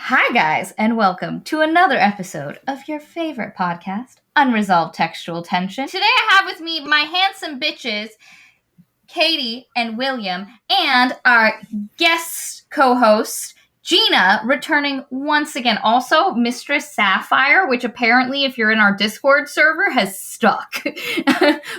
Hi, guys, and welcome to another episode of your favorite podcast, Unresolved Textual Tension. Today I have with me my handsome bitches, Katie and William, and our guest co-host, Gina, returning once again. Also, Mistress Sapphire, which apparently, if you're in our Discord server, has stuck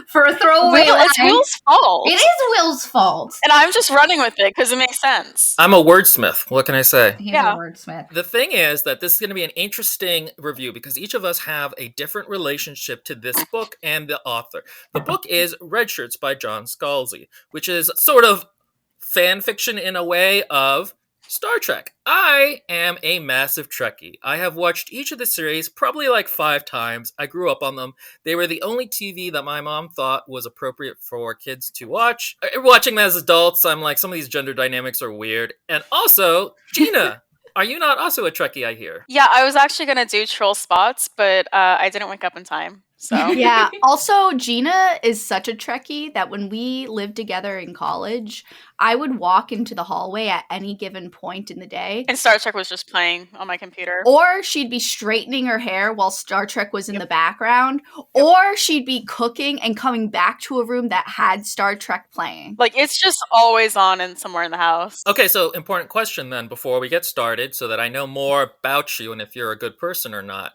for a throwaway line. It's Will's fault. It is Will's fault. And I'm just running with it because it makes sense. I'm a wordsmith. What can I say? He's a wordsmith. The thing is that this is going to be an interesting review because each of us have a different relationship to this book and the author. The book is Red Shirts by John Scalzi, which is sort of fan fiction in a way of Star Trek. I am a massive Trekkie. I have watched each of the series probably like 5 times. I grew up on them. They were the only TV that my mom thought was appropriate for kids to watch. Watching them as adults, I'm like, some of these gender dynamics are weird. And also, Gina, are you not also a Trekkie, I hear? Yeah, I was actually going to do troll spots, but I didn't wake up in time. So yeah. Also, Gina is such a Trekkie that when we lived together in college, I would walk into the hallway at any given point in the day. And Star Trek was just playing on my computer. Or she'd be straightening her hair while Star Trek was in the background. Or she'd be cooking and coming back to a room that had Star Trek playing. Like, it's just always on and somewhere in the house. Okay, so important question then before we get started so that I know more about you and if you're a good person or not.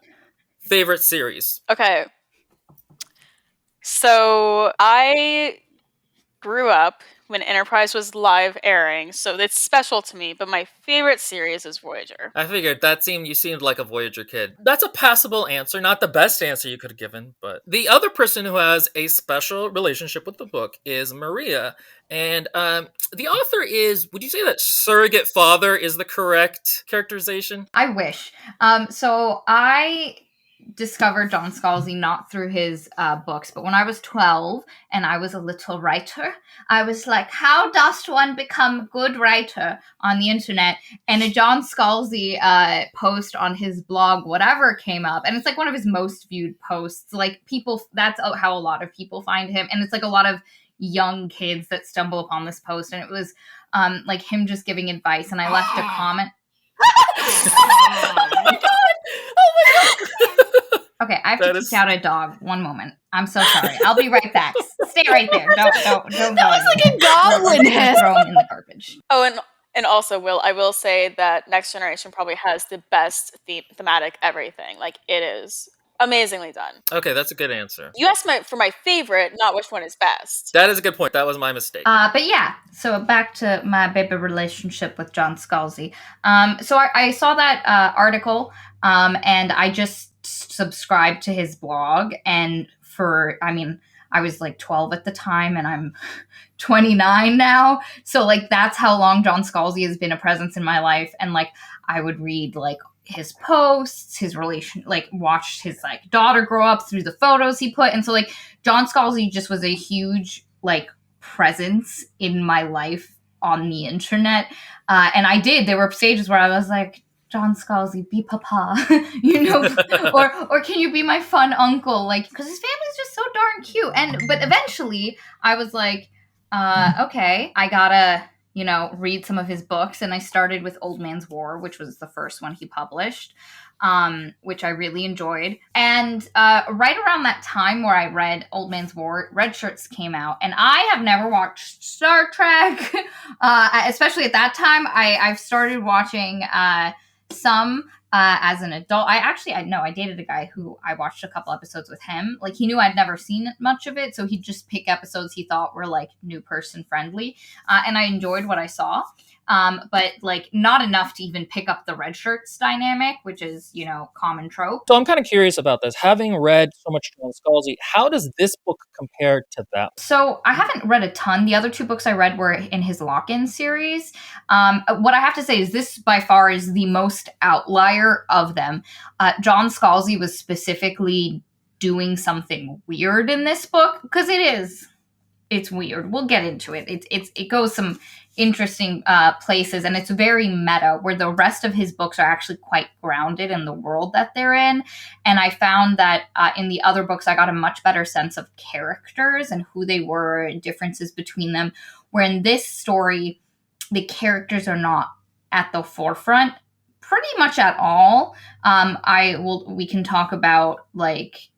Favorite series? Okay. So I grew up when Enterprise was live airing, so it's special to me, but my favorite series is Voyager. I figured you seemed like a Voyager kid. That's a passable answer, not the best answer you could have given, but the other person who has a special relationship with the book is Maria, and the author is, would you say that surrogate father is the correct characterization? I wish. So I discovered John Scalzi not through his books, but when I was 12 and I was a little writer, I was like, how does one become a good writer on the internet? And a John Scalzi post on his blog, whatever, came up, and it's like one of his most viewed posts. Like, people, that's how a lot of people find him, and it's like a lot of young kids that stumble upon this post, and it was like him just giving advice, and I left a comment. Oh my god! Okay, I have to kick out a dog. One moment. I'm so sorry. I'll be right back. Stay right there. Don't go. That was like a goblin hiss. Throw him in the garbage. Oh, and also, I will say that Next Generation probably has the best thematic everything. Like, it is amazingly done. Okay, that's a good answer. You asked for my favorite, not which one is best. That is a good point. That was my mistake. But yeah, so back to my baby relationship with John Scalzi. So I saw that article, and I just subscribed to his blog, and I was like 12 at the time, and I'm 29 now, so like that's how long John Scalzi has been a presence in my life. And like I would read like his posts, his relation, like watched his like daughter grow up through the photos he put, and so like John Scalzi just was a huge like presence in my life on the internet, and there were stages where I was like, John Scalzi, be papa, or can you be my fun uncle? Like, because his family's just so darn cute. But eventually I was like, okay, I gotta, read some of his books. And I started with Old Man's War, which was the first one he published, which I really enjoyed. And right around that time where I read Old Man's War, Red Shirts came out. And I have never watched Star Trek, especially at that time. I've started watching some as an adult. I dated a guy who I watched a couple episodes with him. Like, he knew I'd never seen much of it, so he'd just pick episodes he thought were like new person friendly, and I enjoyed what I saw. But like not enough to even pick up the Red Shirts dynamic, which is, common trope. So I'm kind of curious about this. Having read so much John Scalzi, how does this book compare to that? So I haven't read a ton. The other 2 books I read were in his Lock-In series. What I have to say is this by far is the most outlier of them. John Scalzi was specifically doing something weird in this book, because it's weird. We'll get into it. It goes some interesting places, and it's very meta, where the rest of his books are actually quite grounded in the world that they're in. And I found that in the other books, I got a much better sense of characters and who they were and differences between them, where in this story, the characters are not at the forefront pretty much at all. We can talk about, like,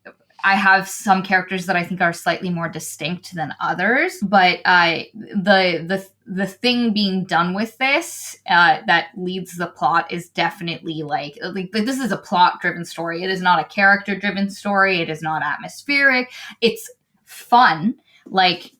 I have some characters that I think are slightly more distinct than others, but the thing being done with this that leads the plot is definitely like this is a plot-driven story. It is not a character-driven story. It is not atmospheric. It's fun. Like,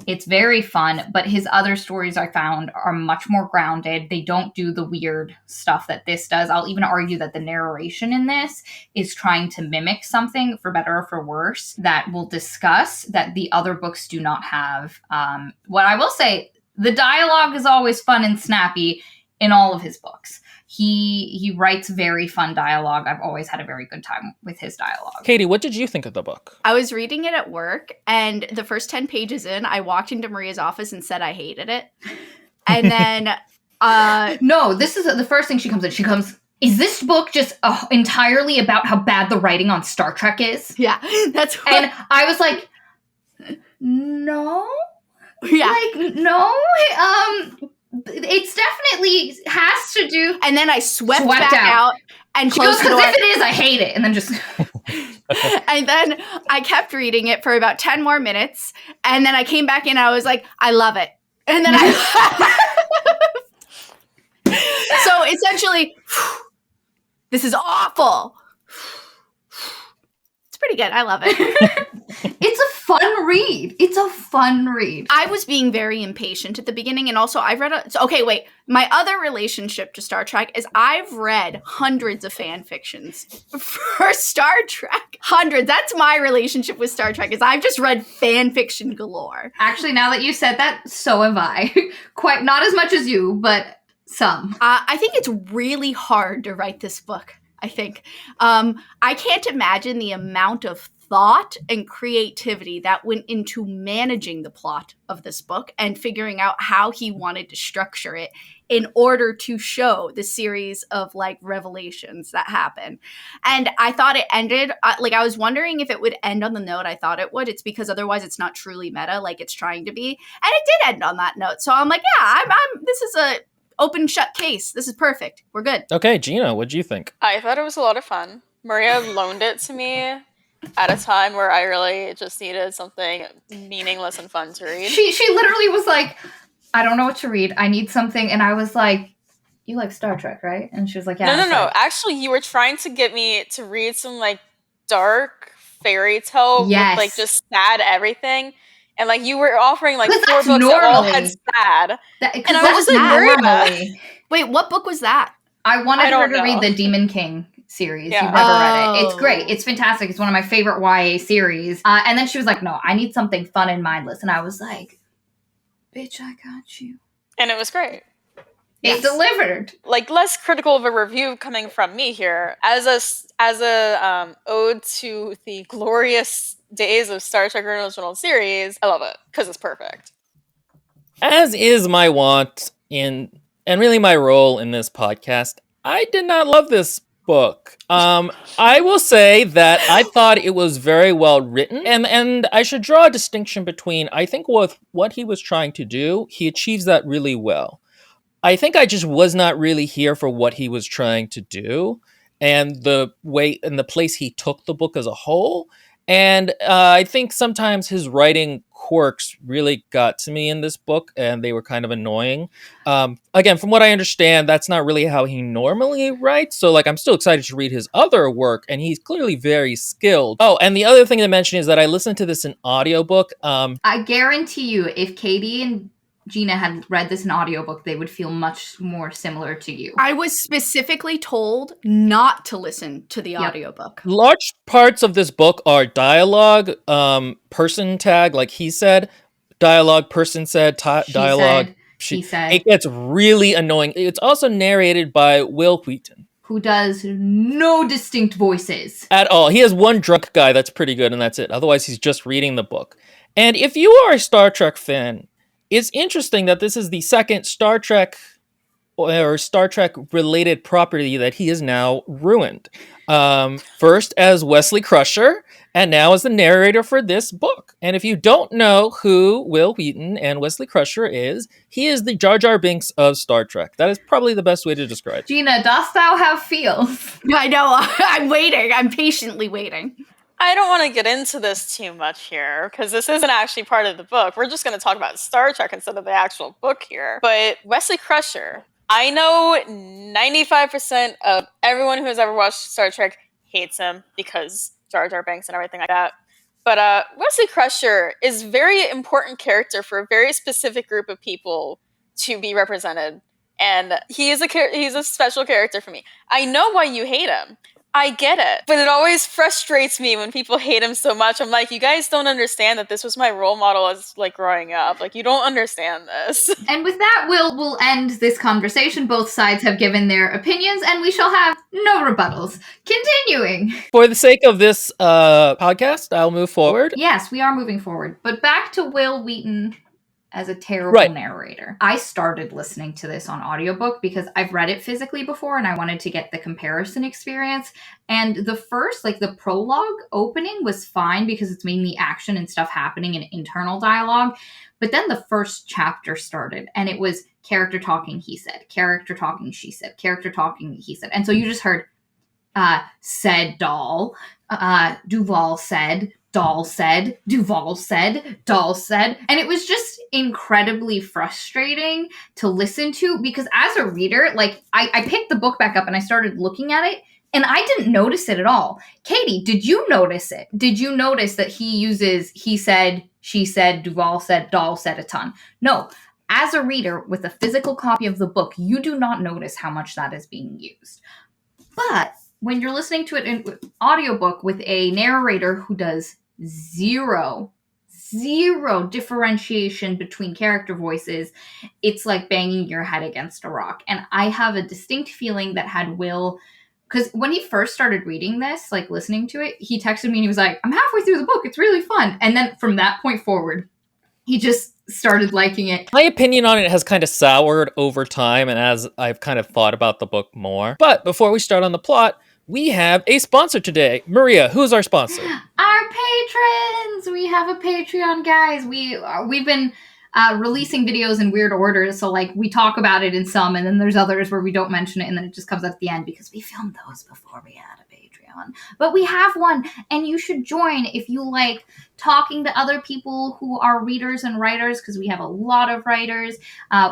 it's very fun, but his other stories I found are much more grounded. They don't do the weird stuff that this does. I'll even argue that the narration in this is trying to mimic something, for better or for worse, that we'll discuss, that the other books do not have. What I will say, the dialogue is always fun and snappy in all of his books. He writes very fun dialogue. I've always had a very good time with his dialogue. Katie, what did you think of the book? I was reading it at work, and the first 10 pages in, I walked into Maria's office and said I hated it. And then... No, this is the first thing she comes in. She comes, is this book just entirely about how bad the writing on Star Trek is? Yeah, that's what... And I was like, no? Yeah. Like, no? It's definitely has to do. And then I swept back out and She goes, closed the door. because if it is, I hate it. And then just... And then I kept reading it for about 10 more minutes. And then I came back in and I was like, I love it. And then So essentially, this is awful. It's pretty good. I love it. It's a fun read. It's a fun read. I was being very impatient at the beginning, and also I've read my other relationship to Star Trek is I've read hundreds of fan fictions for Star Trek. Hundreds. That's my relationship with Star Trek, is I've just read fan fiction galore. Actually, now that you said that, so have I. Quite not as much as you, but some. I think it's really hard to write this book. I think. I can't imagine the amount of thought and creativity that went into managing the plot of this book and figuring out how he wanted to structure it in order to show the series of like revelations that happen. And I thought it ended, I was wondering if it would end on the note I thought it would. It's because otherwise it's not truly meta like it's trying to be. And it did end on that note. So I'm like, yeah, this is a open shut case. This is perfect. We're good. Okay, Gina, what'd you think? I thought it was a lot of fun. Maria loaned it to me at a time where I really just needed something meaningless and fun to read. She literally was like, I don't know what to read. I need something. And I was like, you like Star Trek, right? And she was like, yeah. No. Actually, you were trying to get me to read some like dark fairy tale with like just sad everything. And like you were offering like 4 books that all had sad. And I was like, normally. Wait, what book was that? I wanted her to read the Demon King series. Yeah. You've never read it. It's great. It's fantastic. It's one of my favorite YA series. And then she was like, no, I need something fun and mindless. And I was like, bitch, I got you. And it was great. It delivered. Like, less critical of a review coming from me here. As a ode to the glorious days of Star Trek original series, I love it because it's perfect. As is my wont and really my role in this podcast, I did not love this book. I will say that I thought it was very well written, and I should draw a distinction between, I think with what he was trying to do, he achieves that really well. I think I just was not really here for what he was trying to do and the way and the place he took the book as a whole. And I think sometimes his writing quirks really got to me in this book, and they were kind of annoying. Again, from what I understand, that's not really how he normally writes. So, like, I'm still excited to read his other work, and he's clearly very skilled. Oh, and the other thing to mention is that I listened to this in audiobook. I guarantee you, if Katie and Gina had read this in audiobook, they would feel much more similar to you. I was specifically told not to listen to the audiobook. Large parts of this book are dialogue, person tag, like he said, dialogue, person said, dialogue. She said. It gets really annoying. It's also narrated by Will Wheaton, who does no distinct voices. At all. He has one drunk guy that's pretty good, and that's it. Otherwise, he's just reading the book. And if you are a Star Trek fan, it's interesting that this is the second Star Trek or Star Trek related property that he has now ruined. First as Wesley Crusher, and now as the narrator for this book. And if you don't know who Wil Wheaton and Wesley Crusher is, he is the Jar Jar Binks of Star Trek. That is probably the best way to describe it. Gina, dost thou have feels? I know. I'm waiting. I'm patiently waiting. I don't want to get into this too much here because this isn't actually part of the book. We're just going to talk about Star Trek instead of the actual book here. But Wesley Crusher, I know 95% of everyone who has ever watched Star Trek hates him because Jar Jar Binks and everything like that. But Wesley Crusher is a very important character for a very specific group of people to be represented. And he's a special character for me. I know why you hate him. I get it. But it always frustrates me when people hate him so much. I'm like, you guys don't understand that this was my role model as like growing up. Like, you don't understand this. And with that, we'll end this conversation. Both sides have given their opinions, and we shall have no rebuttals. Continuing. For the sake of this podcast, I'll move forward. Yes, we are moving forward. But back to Wil Wheaton as a terrible narrator. I started listening to this on audiobook because I've read it physically before and I wanted to get the comparison experience. And the first, like the prologue opening was fine because it's mainly action and stuff happening and internal dialogue. But then the first chapter started and it was character talking, he said, character talking, she said, character talking, he said. And so you just heard, said Doll, Duval said, Doll said, Duval said, Doll said. And it was just incredibly frustrating to listen to because as a reader, like I picked the book back up and I started looking at it and I didn't notice it at all. Katie, did you notice it? Did you notice that he uses he said, she said, Duval said, Doll said a ton? No. As a reader with a physical copy of the book, you do not notice how much that is being used. But when you're listening to it in audiobook with a narrator who does zero differentiation between character voices, it's like banging your head against a rock. And I have a distinct feeling that had Will, because when he first started reading this, like listening to it, he texted me and he was like, I'm halfway through the book, it's really fun. And then from that point forward, he just started liking it. My opinion on it has kind of soured over time and as I've kind of thought about the book more. But before we start on the plot, we have a sponsor today. Maria, who's our sponsor? Our patrons! We have a Patreon, guys. We've been releasing videos in weird orders, so like we talk about it in some, and then there's others where we don't mention it, and then it just comes at the end because we filmed those before we had a Patreon. But we have one, and you should join if you like talking to other people who are readers and writers, because we have a lot of writers.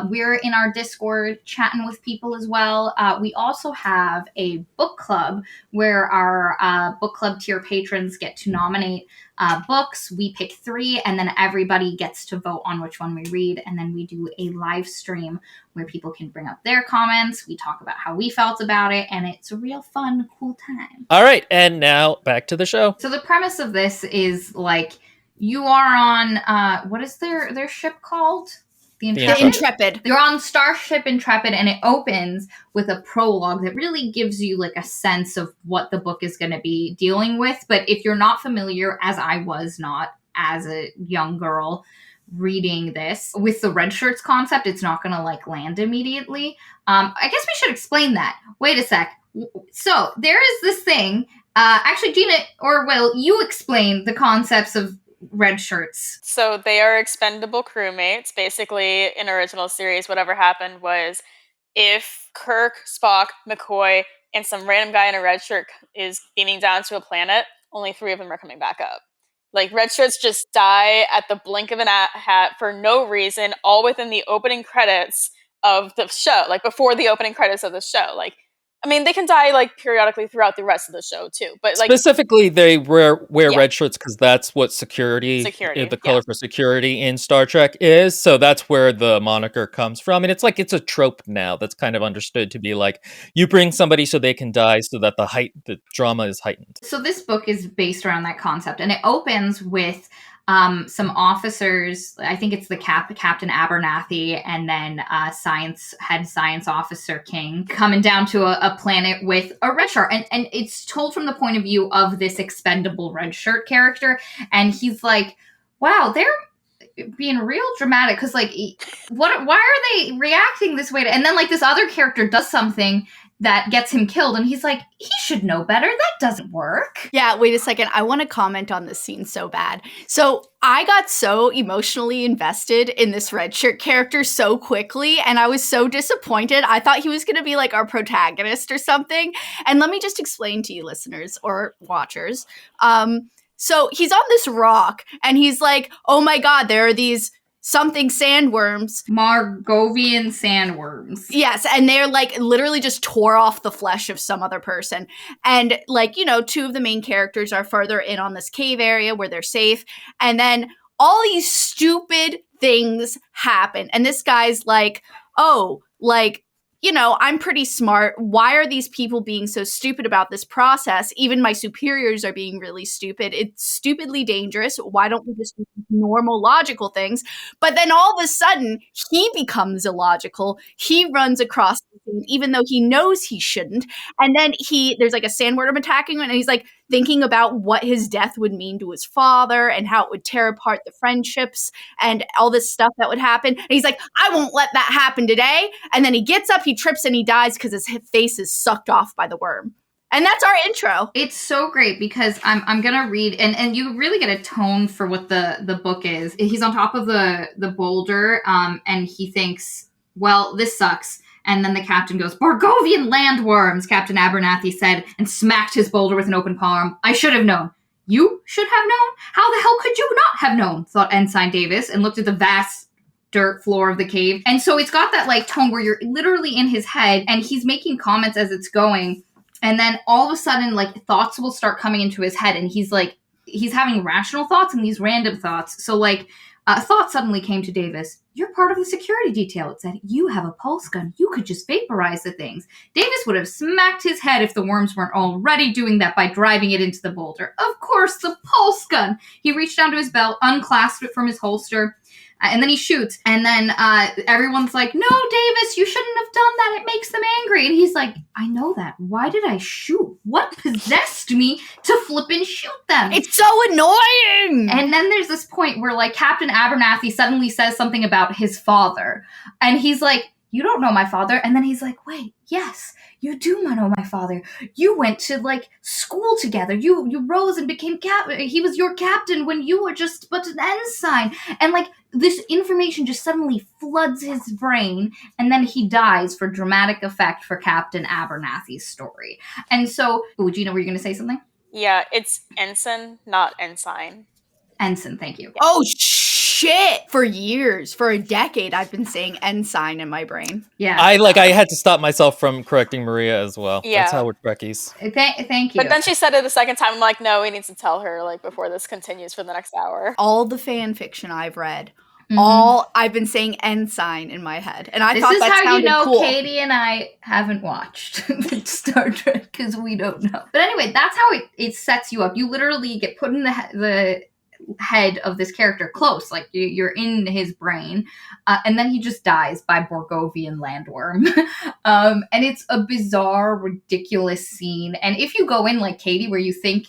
We're in our Discord chatting with people as well. We also have a book club where our book club tier patrons get to nominate books. We pick 3 and then everybody gets to vote on which one we read. And then we do a live stream where people can bring up their comments. We talk about how we felt about it, and it's a real fun, cool time. All right, and now back to the show. So the premise of this is like you are on what is their ship called? The Intrepid. They're on Starship Intrepid, and it opens with a prologue that really gives you like a sense of what the book is going to be dealing with. But if you're not familiar, as I was not as a young girl reading this, with the red shirts concept, it's not going to like land immediately. I guess we should explain that. Wait a sec. So there is this thing. Actually, Gina or Will, you explain the concepts of red shirts. So they are expendable crewmates. Basically, in original series, whatever happened was if Kirk, Spock, McCoy, and some random guy in a red shirt is beaming down to a planet, only 3 of them are coming back up. Like, red shirts just die at the blink of an hat for no reason, all within the opening credits of the show, like before the opening credits of the show. Like, I mean, they can die like periodically throughout the rest of the show too, but like specifically, they wear red shirts because that's what security, the color for security in Star Trek is. So that's where the moniker comes from, and it's like it's a trope now that's kind of understood to be like you bring somebody so they can die, so that the drama is heightened. So this book is based around that concept, and it opens with some officers. I think it's the Captain Abernathy and then head science officer King coming down to a planet with a red shirt, and it's told from the point of view of this expendable red shirt character, and he's like, wow, being real dramatic because, like, why are they reacting this way? And then, like, this other character does something that gets him killed, and he's like, he should know better. That doesn't work. Yeah, wait a second. I want to comment on this scene so bad. So I got so emotionally invested in this red shirt character so quickly, and I was so disappointed. I thought he was going to be like our protagonist or something. And let me just explain to you, listeners or watchers. So he's on this rock, and he's like, oh my God, there are these something sandworms. Margovian sandworms. Yes, and they're like literally just tore off the flesh of some other person. And like, you know, two of the main characters are further in on this cave area where they're safe. And then all these stupid things happen. And this guy's like, oh, like, you know, I'm pretty smart. Why are these people being so stupid about this process? Even my superiors are being really stupid. It's stupidly dangerous. Why don't we just do normal, logical things? But then all of a sudden, he becomes illogical. He runs across the thing, even though he knows he shouldn't. And then there's like a sandworm attacking him, and he's like thinking about what his death would mean to his father and how it would tear apart the friendships and all this stuff that would happen. And he's like, I won't let that happen today. And then he gets up, he trips, and he dies because his face is sucked off by the worm. And that's our intro. It's so great because I'm gonna read, and you really get a tone for what the book is. He's on top of the boulder, and he thinks, well, this sucks. And then the captain goes, Bargovian landworms, Captain Abernathy said, and smacked his boulder with an open palm. I should have known. You should have known? How the hell could you not have known? Thought Ensign Davis, and looked at the vast dirt floor of the cave. And so it's got that like tone where you're literally in his head, and he's making comments as it's going. And then all of a sudden, like, thoughts will start coming into his head, and he's having rational thoughts and these random thoughts. So, like, a thought suddenly came to Davis. You're part of the security detail, it said. You have a pulse gun. You could just vaporize the things. Davis would have smacked his head if the worms weren't already doing that by driving it into the boulder. Of course, the pulse gun. He reached down to his belt, unclasped it from his holster, and then he shoots. And then everyone's like, no, Davis, you shouldn't have done that. It makes them angry. And he's like, I know that. Why did I shoot? What possessed me to flip and shoot them? It's so annoying! And then there's this point where, like, Captain Abernathy suddenly says something about his father. And he's like, you don't know my father. And then he's like, wait, yes, you do know my father. You went to, like, school together. You rose and became he was your captain when you were just but an ensign. And, like, this information just suddenly floods his brain, and then he dies for dramatic effect for Captain Abernathy's story. And so, Gina, were you going to say something? Yeah, it's ensign, not ensign. Ensign, thank you. Oh, shit! For years, for a decade, I've been saying ensign in my brain. Yeah. I had to stop myself from correcting Maria as well. Yeah. That's how we're Trekkies. Thank you. But then she said it the second time. I'm like, no, we need to tell her, like, before this continues for the next hour. All the fan fiction I've read, Mm-hmm. I've been saying ensign in my head. And I this thought is that how sounded you know cool. Katie and I haven't watched Star Trek, because we don't know. But anyway, that's how it sets you up. You literally get put in the head of this character close, like you're in his brain, and then he just dies by Borgovian landworm. And it's a bizarre, ridiculous scene. And if you go in like Katie, where you think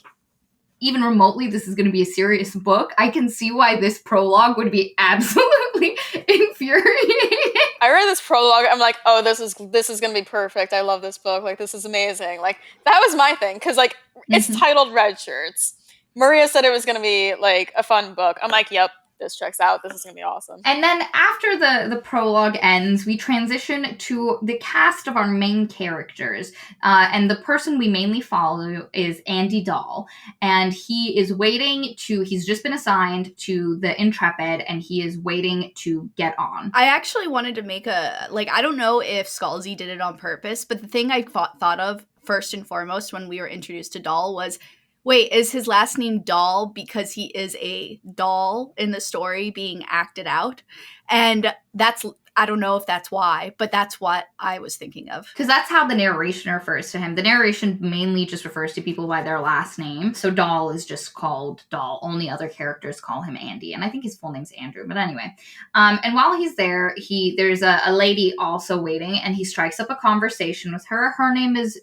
even remotely this is going to be a serious book, I can see why this prologue would be absolutely infuriating. I read this prologue. I'm like, oh, this is going to be perfect. I love this book. Like, this is amazing. Like, that was my thing, because, like, it's titled Red Shirts. Maria said it was going to be, like, a fun book. I'm like, yep, this checks out. This is going to be awesome. And then after the prologue ends, we transition to the cast of our main characters. And the person we mainly follow is Andy Dahl. And he's just been assigned to the Intrepid, and he is waiting to get on. I actually wanted to make I don't know if Scalzi did it on purpose, but the thing I thought of first and foremost when we were introduced to Dahl was, wait, is his last name Dahl because he is a doll in the story being acted out? And that's, I don't know if that's why, but that's what I was thinking of. Because that's how the narration refers to him. The narration mainly just refers to people by their last name. So Dahl is just called Dahl. Only other characters call him Andy. And I think his full name's Andrew. But anyway. And while he's there, there's a lady also waiting. And he strikes up a conversation with her. Her name is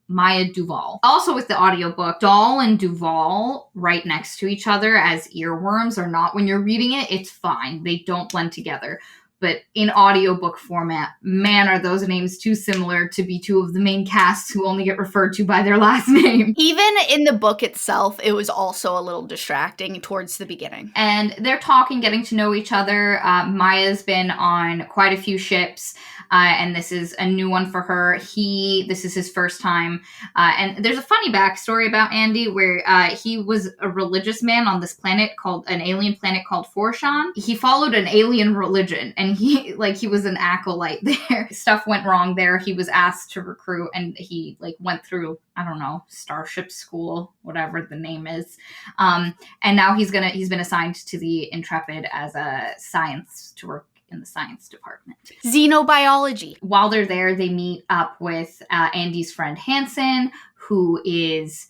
Maya Duval. Also with the audiobook, Dahl and Duval right next to each other as earworms or not. When you're reading it, it's fine. They don't blend together. But in audiobook format, man, are those names too similar to be two of the main casts who only get referred to by their last name. Even in the book itself, it was also a little distracting towards the beginning. And they're talking, getting to know each other. Maya's been on quite a few ships, and this is a new one for her. This is his first time. And there's a funny backstory about Andy where he was a religious man on this planet an alien planet called Forshan. He followed an alien religion, and he was an acolyte there. Stuff went wrong there. He was asked to recruit, and he went through, I don't know, Starship School, whatever the name is. And now he's been assigned to the Intrepid as to work in the science department. Xenobiology. While they're there, they meet up with Andy's friend Hansen, who is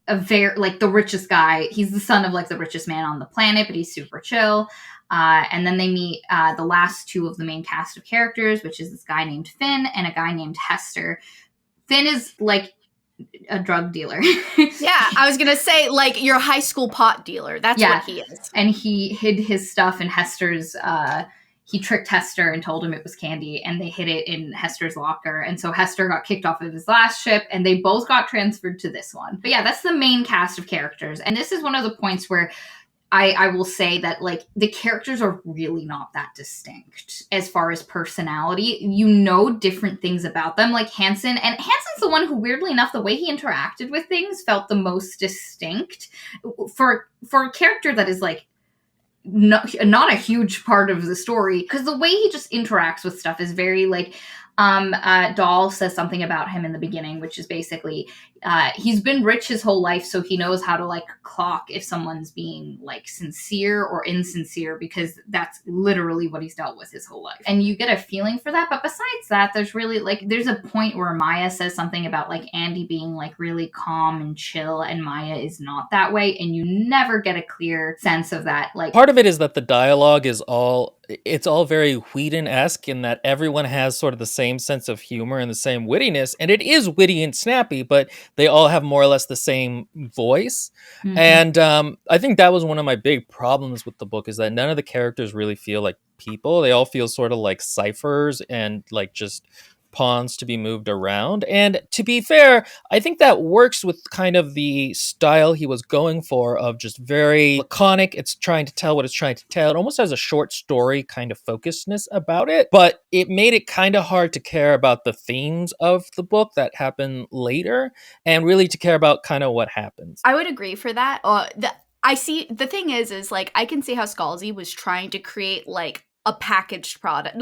a very, the richest guy. He's the son of, the richest man on the planet, but he's super chill. And then they meet the last two of the main cast of characters, which is this guy named Finn and a guy named Hester. Finn is, a drug dealer. Yeah, I was going to say, your high school pot dealer. That's what he is. And he hid his stuff in Hester's... he tricked Hester and told him it was candy, and they hid it in Hester's locker. And so Hester got kicked off of his last ship, and they both got transferred to this one. But yeah, that's the main cast of characters. And this is one of the points where I will say that, the characters are really not that distinct as far as personality. You know different things about them, like Hansen. And Hansen's the one who, weirdly enough, the way he interacted with things felt the most distinct. For a character that is, not a huge part of the story, because the way he just interacts with stuff is very, Dahl says something about him in the beginning, which is basically he's been rich his whole life, so he knows how to clock if someone's being sincere or insincere, because that's literally what he's dealt with his whole life. And you get a feeling for that. But besides that, there's really there's a point where Maya says something about Andy being really calm and chill, and Maya is not that way, and you never get a clear sense of that. Part of it is that the dialogue is all very Whedon-esque in that everyone has sort of the same sense of humor and the same wittiness, and it is witty and snappy, but they all have more or less the same voice. Mm-hmm. And I think that was one of my big problems with the book, is that none of the characters really feel like people. They all feel sort of like ciphers and just pawns to be moved around. And to be fair, I think that works with kind of the style he was going for, of just very laconic. It's trying to tell what it's trying to tell. It almost has a short story kind of focusedness about it, but it made it kind of hard to care about the themes of the book that happen later, and really to care about kind of what happens. I would agree for that. I see, the thing is I can see how Scalzi was trying to create a packaged product.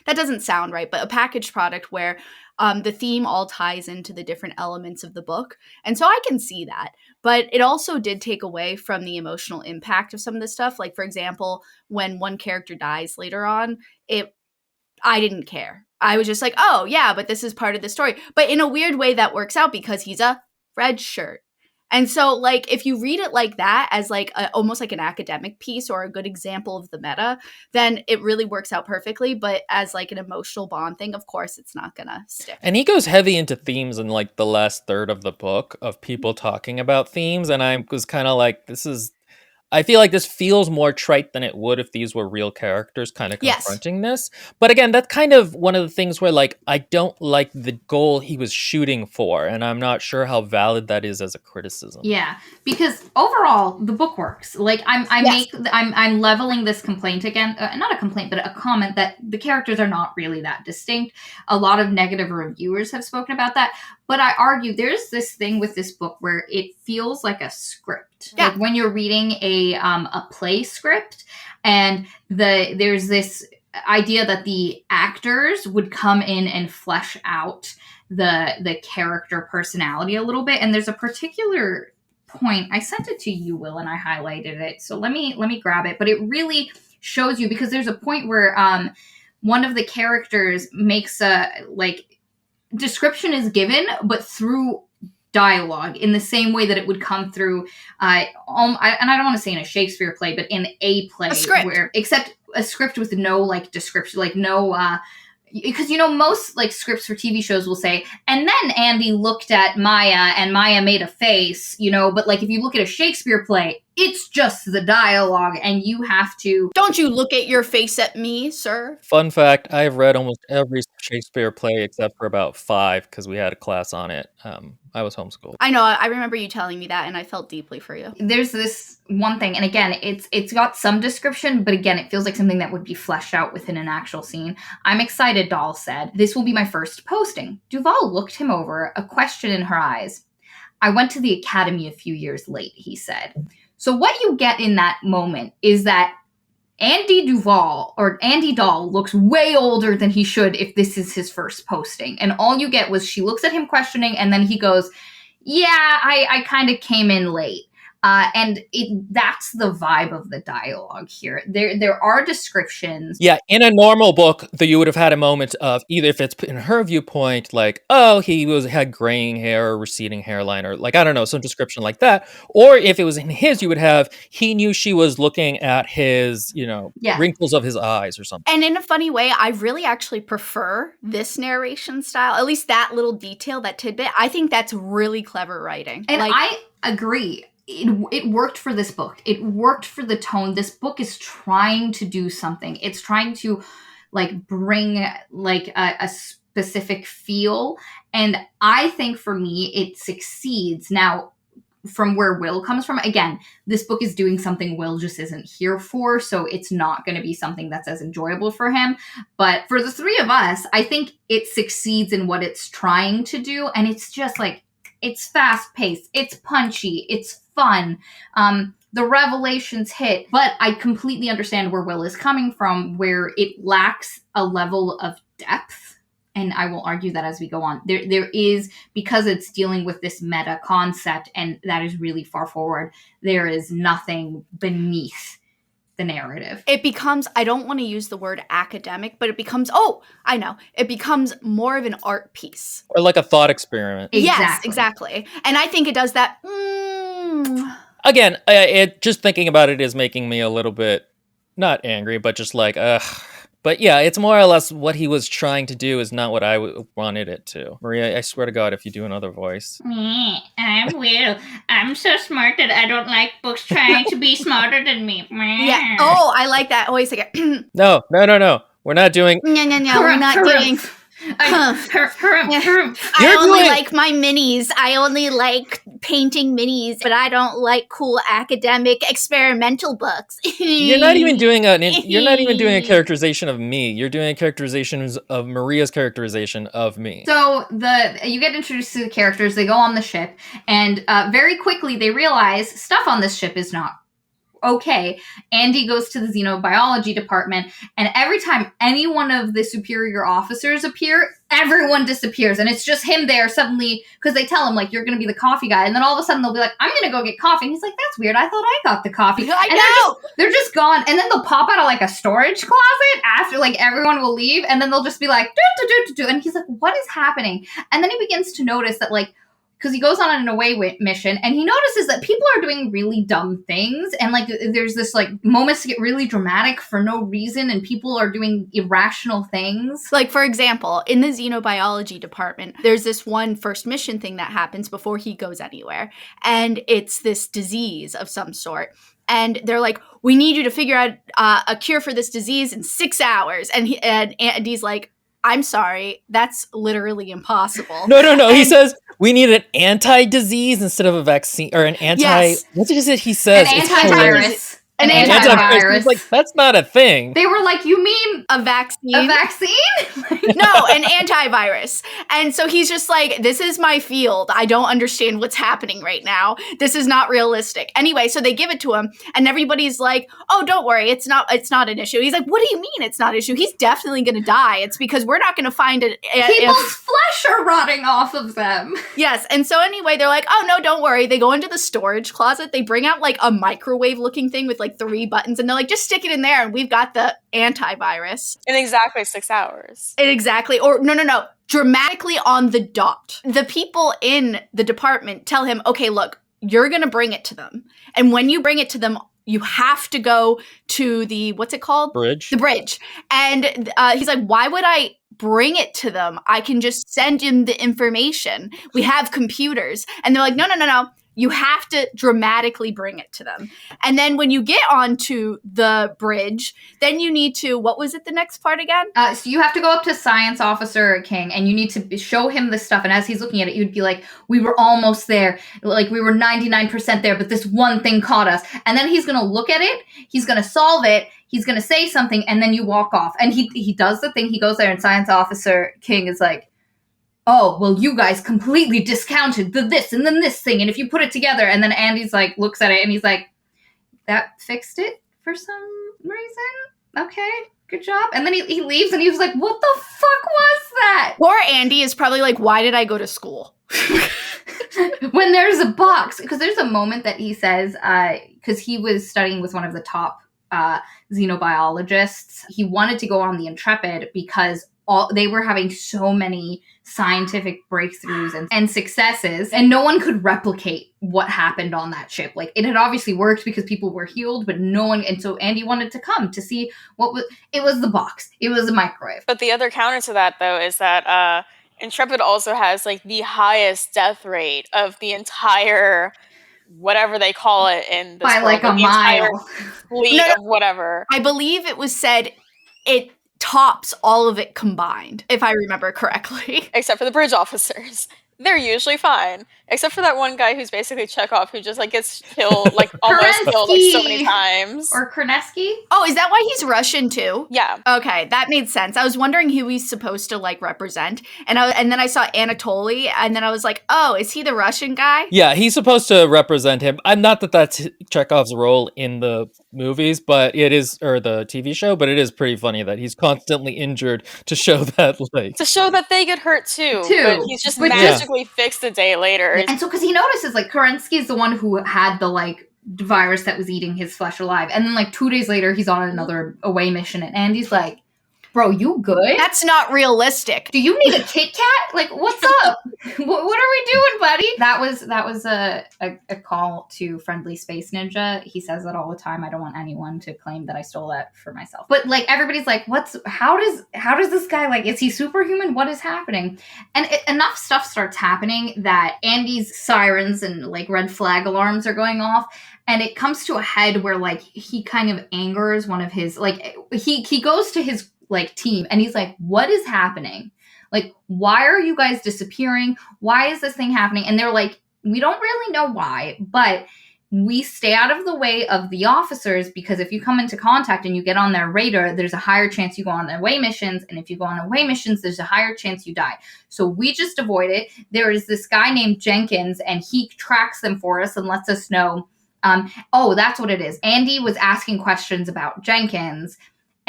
That doesn't sound right, but a packaged product where the theme all ties into the different elements of the book. And so I can see that. But it also did take away from the emotional impact of some of this stuff. For example, when one character dies later on, I didn't care. I was just oh yeah, but this is part of the story. But in a weird way that works out, because he's a red shirt. And so, if you read it like that, as almost like an academic piece or a good example of the meta, then it really works out perfectly. But as an emotional bond thing, of course, it's not gonna stick. And he goes heavy into themes in the last third of the book, of people talking about themes. And I was kind of I feel like this feels more trite than it would if these were real characters kind of confronting this. But again, that's kind of one of the things where I don't like the goal he was shooting for, and I'm not sure how valid that is as a criticism. Yeah, because overall the book works. I'm leveling this complaint again, not a complaint, but a comment that the characters are not really that distinct. A lot of negative reviewers have spoken about that. But I argue there's this thing with this book where it feels like a script. Yeah. When you're reading a play script, and there's this idea that the actors would come in and flesh out the character personality a little bit. And there's a particular point, I sent it to you, Will, and I highlighted it. So let me grab it. But it really shows you, because there's a point where one of the characters makes a description is given, but through dialogue in the same way that it would come through and I don't want to say in a Shakespeare play, but in a play, except a script with no description, no because most scripts for TV shows will say, and then Andy looked at Maya and Maya made a face, but if you look at a Shakespeare play, it's just the dialogue and you have to... Don't you look at your face at me, sir. Fun fact, I've read almost every Shakespeare play except for about 5 because we had a class on it. I was homeschooled. I know, I remember you telling me that and I felt deeply for you. There's this one thing, and again, it's got some description, but again, it feels like something that would be fleshed out within an actual scene. I'm excited, Doll said. This will be my first posting. Duval looked him over, a question in her eyes. I went to the academy a few years late, he said. So what you get in that moment is that Andy Doll looks way older than he should if this is his first posting. And all you get was she looks at him questioning, and then he goes, yeah, I kind of came in late. And that's the vibe of the dialogue here. There are descriptions. Yeah, in a normal book, you would have had a moment of either, if it's in her viewpoint, he had graying hair or receding hairline, or I don't know, some description like that. Or if it was in his, you would have, he knew she was looking at his, wrinkles of his eyes or something. And in a funny way, I really actually prefer this narration style, at least that little detail, that tidbit. I think that's really clever writing. And I agree. It worked for this book. It worked for the tone. This book is trying to do something. It's trying to bring a specific feel. And I think for me, it succeeds. Now, from where Will comes from, again, this book is doing something Will just isn't here for. So it's not going to be something that's as enjoyable for him. But for the three of us, I think it succeeds in what it's trying to do. And it's just it's fast paced. It's punchy. It's fun. The revelations hit, but I completely understand where Will is coming from, where it lacks a level of depth. And I will argue that as we go on. There is, because it's dealing with this meta concept, and that is really far forward, there is nothing beneath the narrative. It becomes, I don't want to use the word academic, but it becomes, it becomes more of an art piece. Or a thought experiment. Exactly. Yes, exactly. And I think it does that. Again, just thinking about it is making me a little bit, not angry, but just ugh. But yeah, it's more or less what he was trying to do is not what I wanted it to. Maria, I swear to God, if you do another voice. I'm Will. I'm so smart that I don't like books trying to be smarter than me. Yeah. Oh, I like that. Wait a second. No. We're not doing... No. We're not doing... I only like my minis. I only like painting minis, but I don't like cool academic experimental books. You're not even doing a characterization of me. You're doing a characterization of Maria's characterization of me. So you get introduced to the characters. They go on the ship, and very quickly they realize stuff on this ship is not okay. Andy goes to the xenobiology department, and every time any one of the superior officers appear, everyone disappears, and it's just him there suddenly, because they tell him, you're going to be the coffee guy, and then all of a sudden they'll be like, I'm going to go get coffee, and he's like, that's weird, I thought I got the coffee. They're just gone, and then they'll pop out of a storage closet after everyone will leave, and then they'll just be like, do, and he's like, what is happening? And then he begins to notice that because he goes on an away mission, and he notices that people are doing really dumb things, and there's this moments to get really dramatic for no reason, and people are doing irrational things. For example, in the xenobiology department, there's this one first mission thing that happens before he goes anywhere, and it's this disease of some sort. And they're like, we need you to figure out a cure for this disease in 6 hours. And Andy's like, I'm sorry, that's literally impossible. No. He says we need an anti-disease instead of a vaccine, or an anti. Yes. What is it he says? An antivirus. An antivirus. That's not a thing. They were like, you mean a vaccine? A vaccine? No, an antivirus. And so he's just like, this is my field. I don't understand what's happening right now. This is not realistic. Anyway, so they give it to him, and everybody's like, oh, don't worry. It's not an issue. He's like, what do you mean it's not an issue? He's definitely going to die. It's because we're not going to find it. People's flesh are rotting off of them. Yes. And so anyway, they're like, oh, no, don't worry. They go into the storage closet. They bring out a microwave looking thing with like 3 buttons, and they're like, just stick it in there and we've got the antivirus. In exactly 6 hours. Exactly. Or no. Dramatically on the dot. The people in the department tell him, okay, look, you're going to bring it to them. And when you bring it to them, you have to go to the, what's it called? Bridge. The bridge. And he's like, why would I bring it to them? I can just send him the information. We have computers. And they're like, no. You have to dramatically bring it to them. And then when you get onto the bridge, then you need to, what was it the next part again? So you have to go up to Science Officer King and you need to show him the stuff. And as he's looking at it, you'd be like, we were almost there. Like we were 99% there, but this one thing caught us. And then he's going to look at it. He's going to solve it. He's going to say something and then you walk off. And he does the thing. He goes there and Science Officer King is like, oh, well, you guys completely discounted the this and then this thing. And if you put it together, and then Andy's like, looks at it and he's like, that fixed it for some reason? Okay, good job. And then he leaves and he was like, what the fuck was that? Or Andy is probably like, why did I go to school? When there's a box, because there's a moment that he says, because he was studying with one of the top xenobiologists, he wanted to go on the Intrepid because they were having so many scientific breakthroughs and successes, and no one could replicate what happened on that ship. Like, it had obviously worked because people were healed, but no one, and so Andy wanted to come to see it was the box. It was a microwave. But the other counter to that, though, is that Intrepid also has, like, the highest death rate of the entire, whatever they call it in this by world, like a mile. Fleet of whatever. I believe it was said it tops all of it combined, if I remember correctly. Except for the bridge officers. They're usually fine. Except for that one guy who's basically Chekhov, who just, like, gets killed, like, almost killed, like, so many times. Or Karensky? Oh, is that why he's Russian, too? Yeah. Okay, that made sense. I was wondering who he's supposed to, like, represent. And then I saw Anatoly, and then I was like, oh, is he the Russian guy? Yeah, he's supposed to represent him. I'm not that that's Chekhov's role in the movies, but it is, or the TV show, but it is pretty funny that he's constantly injured to show that, like... To show that they get hurt, too. But he's just magically fixed a day later. And so, because he notices, like, Karensky is the one who had the, like, virus that was eating his flesh alive. And then, like, 2 days later, he's on another away mission. And Andy's like, bro, you good? That's not realistic. Do you need a Kit Kat? Like, what's up? What are we doing, buddy? That was a call to Friendly Space Ninja. He says that all the time. I don't want anyone to claim that I stole that for myself. But, like, everybody's like, how does this guy, like, is he superhuman? What is happening? And enough stuff starts happening that Andy's sirens and, like, red flag alarms are going off. And it comes to a head where, like, he kind of angers one of his, like, he goes to his, like, team and he's like, what is happening? Like, why are you guys disappearing? Why is this thing happening? And they're like, we don't really know why, but we stay out of the way of the officers because if you come into contact and you get on their radar, there's a higher chance you go on away missions. And if you go on away missions, there's a higher chance you die. So we just avoid it. There is this guy named Jenkins and he tracks them for us and lets us know. That's what it is. Andy was asking questions about Jenkins.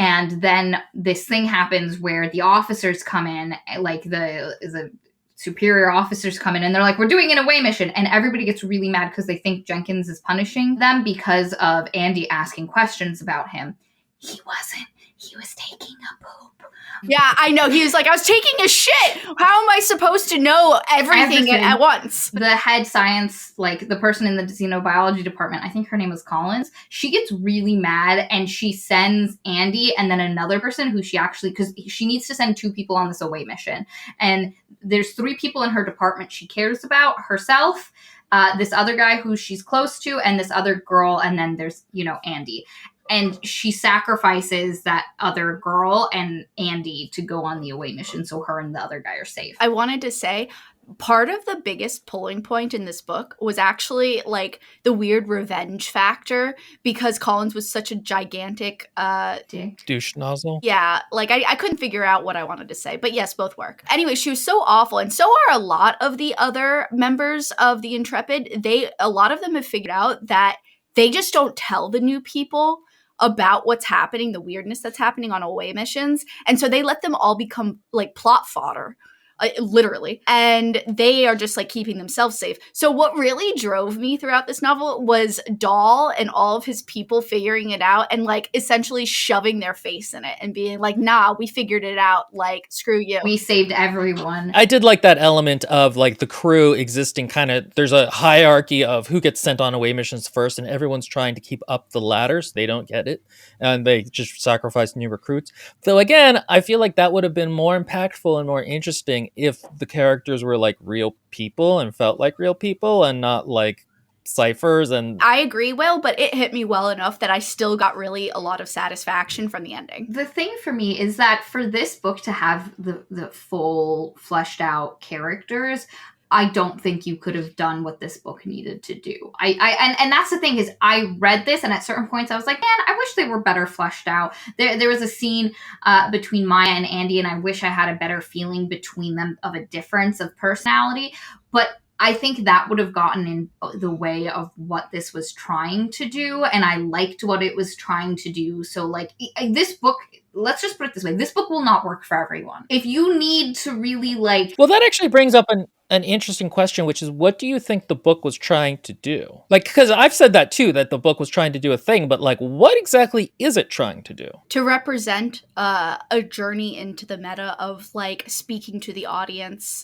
And then this thing happens where the officers come in, like the superior officers come in and they're like, we're doing an away mission. And everybody gets really mad because they think Jenkins is punishing them because of Andy asking questions about him. He wasn't. He was taking a poop. Yeah, I know. He was like, I was taking a shit. How am I supposed to know everything at once? The head science, like the person in the xenobiology department, I think her name was Collins, she gets really mad and she sends Andy and then another person who she actually, because she needs to send 2 people on this away mission. And there's 3 people in her department she cares about, herself, this other guy who she's close to, and this other girl, and then there's, Andy. And she sacrifices that other girl and Andy to go on the away mission so her and the other guy are safe. I wanted to say, part of the biggest pulling point in this book was actually, like, the weird revenge factor because Collins was such a gigantic... douche nozzle? Yeah, like, I couldn't figure out what I wanted to say. But yes, both work. Anyway, she was so awful. And so are a lot of the other members of the Intrepid. A lot of them have figured out that they just don't tell the new people about what's happening, the weirdness that's happening on away missions. And so they let them all become, like, plot fodder. literally. And they are just like keeping themselves safe. So what really drove me throughout this novel was Dahl and all of his people figuring it out and like essentially shoving their face in it and being like, nah, we figured it out. Like, screw you. We saved everyone. I did like that element of like the crew existing kind of, there's a hierarchy of who gets sent on away missions first, and everyone's trying to keep up the ladder so they don't get it. And they just sacrifice new recruits. So again, I feel like that would have been more impactful and more interesting if the characters were like real people and felt like real people and not like ciphers. And I agree, Will, but it hit me well enough that I still got really a lot of satisfaction from the ending. The thing for me is that for this book to have the full fleshed out characters, I don't think you could have done what this book needed to do. And that's the thing is I read this and at certain points I was like, man, I wish they were better fleshed out. There was a scene between Maya and Andy, and I wish I had a better feeling between them of a difference of personality. But I think that would have gotten in the way of what this was trying to do, and I liked what it was trying to do. So, like, this book, let's just put it this way, this book will not work for everyone. If you need to really, like... Well, that actually brings up an interesting question, which is, what do you think the book was trying to do? Like, because I've said that too, that the book was trying to do a thing, but like, what exactly is it trying to do? To represent a journey into the meta of like speaking to the audience,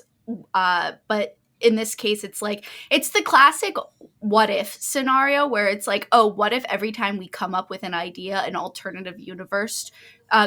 but in this case, it's like, it's the classic what if scenario where it's like, oh, what if every time we come up with an idea, an alternative universe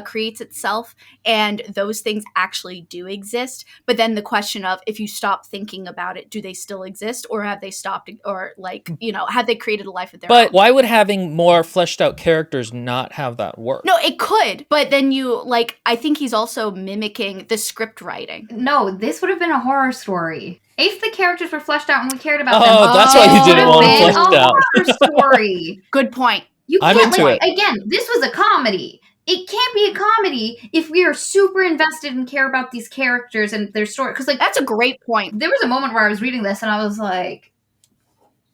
creates itself, and those things actually do exist. But then the question of, if you stop thinking about it, do they still exist, or have they stopped, or like, you know, have they created a life of their own? But why would having more fleshed out characters not have that work? No, it could, but then you, like, I think he's also mimicking the script writing. No, this would have been a horror story. If the characters were fleshed out and we cared about them, that's why you didn't want them fleshed out. Horror story. Good point. You I'm can't, into like, it. Again, this was a comedy. It can't be a comedy if we are super invested and care about these characters and their story. Because, like, that's a great point. There was a moment where I was reading this and I was like,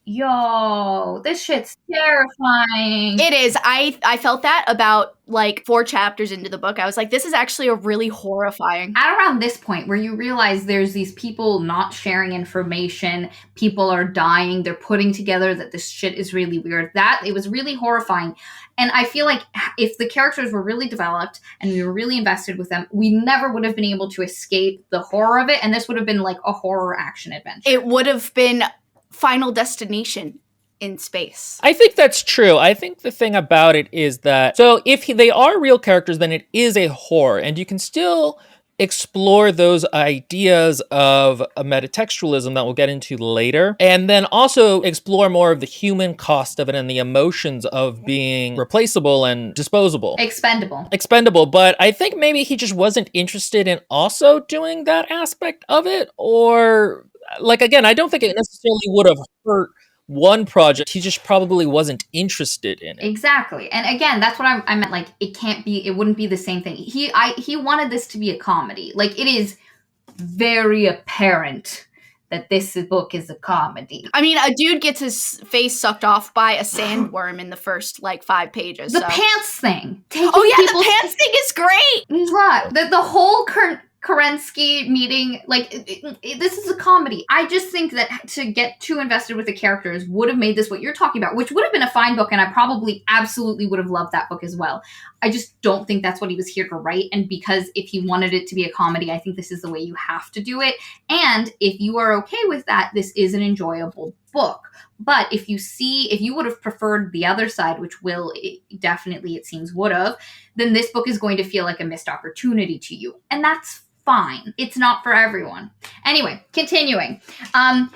yo, this shit's terrifying. It is. I felt that about like 4 chapters into the book. I was like, this is actually a really horrifying. At around this point where you realize there's these people not sharing information, people are dying, they're putting together that this shit is really weird. That, it was really horrifying. And I feel like if the characters were really developed and we were really invested with them, we never would have been able to escape the horror of it. And this would have been like a horror action adventure. It would have been Final Destination in space. I think that's true. I think the thing about it is that, so if they are real characters, then it is a horror, and you can still explore those ideas of a metatextualism that we'll get into later, and then also explore more of the human cost of it and the emotions of being replaceable and disposable. Expendable, but I think maybe he just wasn't interested in also doing that aspect of it, or, like, again, I don't think it necessarily would have hurt one project. He just probably wasn't interested in it. Exactly. And again, that's what I meant. Like, it wouldn't be the same thing. He wanted this to be a comedy. Like, it is very apparent that this book is a comedy. I mean, a dude gets his face sucked off by a sandworm in the first, like, 5 pages. The pants thing. The pants thing is great! The whole Karensky meeting, like, this is a comedy. I just think that to get too invested with the characters would have made this what you're talking about, which would have been a fine book, and I probably absolutely would have loved that book as well. I just don't think that's what he was here to write, and because if he wanted it to be a comedy, I think this is the way you have to do it. And if you are okay with that, this is an enjoyable book. But if you would have preferred the other side, which definitely it seems would have, then this book is going to feel like a missed opportunity to you. And that's fine. It's not for everyone. Anyway, continuing.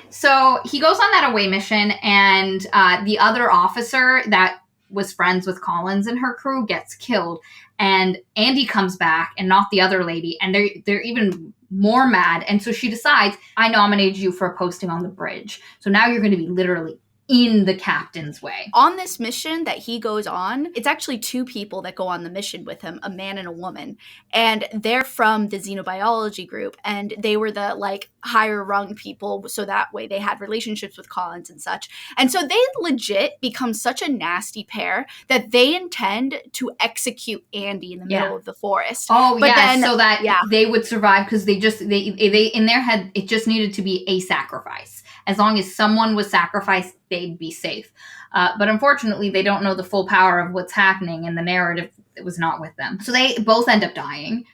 So he goes on that away mission, and the other officer that was friends with Collins and her crew gets killed, and Andy comes back and not the other lady, and they're even more mad. And so she decides, I nominated you for a posting on the bridge. So now you're going to be literally in the captain's way. On this mission that he goes on, it's actually 2 people that go on the mission with him, a man and a woman. And they're from the xenobiology group, and they were the like higher rung people, so that way they had relationships with Collins and such. And so they legit become such a nasty pair that they intend to execute Andy in the middle of the forest. Oh, but then, so that they would survive, because they in their head, it just needed to be a sacrifice. As long as someone was sacrificed, they'd be safe. But unfortunately, they don't know the full power of what's happening, and the narrative was not with them. So they both end up dying.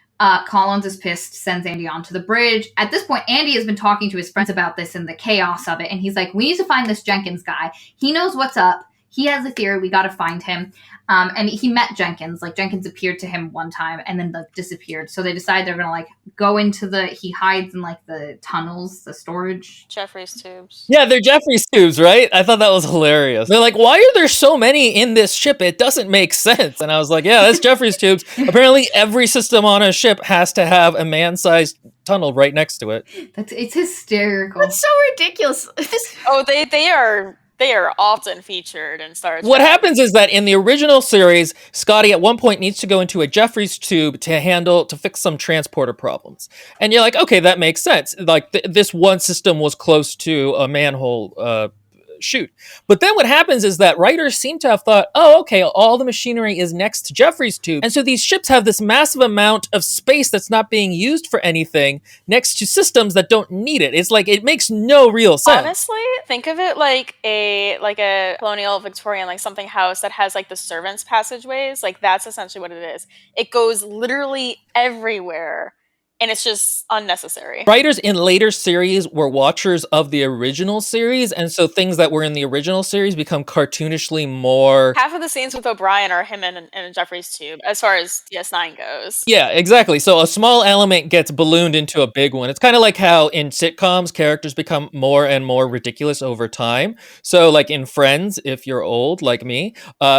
Collins is pissed, sends Andy onto the bridge. At this point, Andy has been talking to his friends about this and the chaos of it, and he's like, we need to find this Jenkins guy. He knows what's up. He has a theory. We got to find him. And he met Jenkins. Like, Jenkins appeared to him one time and then like disappeared. So they decide they're going to like go into he hides in like the tunnels, the storage. Jeffrey's tubes. Yeah, they're Jeffrey's tubes, right? I thought that was hilarious. They're like, why are there so many in this ship? It doesn't make sense. And I was like, yeah, that's Jeffrey's tubes. Apparently every system on a ship has to have a man-sized tunnel right next to it. It's hysterical. That's so ridiculous. Oh, they are often featured in Star Trek. What happens is that in the original series, Scotty at one point needs to go into a Jeffrey's tube to fix some transporter problems. And you're like, okay, that makes sense. Like this one system was close to a manhole chute. But then what happens is that writers seem to have thought, oh, okay, all the machinery is next to Jeffrey's tube. And so these ships have this massive amount of space that's not being used for anything next to systems that don't need it. It's like, it makes no real sense. Honestly, think of it like a colonial Victorian, like something house that has like the servants' passageways. Like that's essentially what it is. It goes literally everywhere. And it's just unnecessary. Writers in later series were watchers of the original series, and so things that were in the original series become cartoonishly more... Half of the scenes with O'Brien are him in Jeffrey's tube, as far as DS9 goes. Yeah, exactly. So a small element gets ballooned into a big one. It's kind of like how in sitcoms, characters become more and more ridiculous over time. So like in Friends, if you're old like me,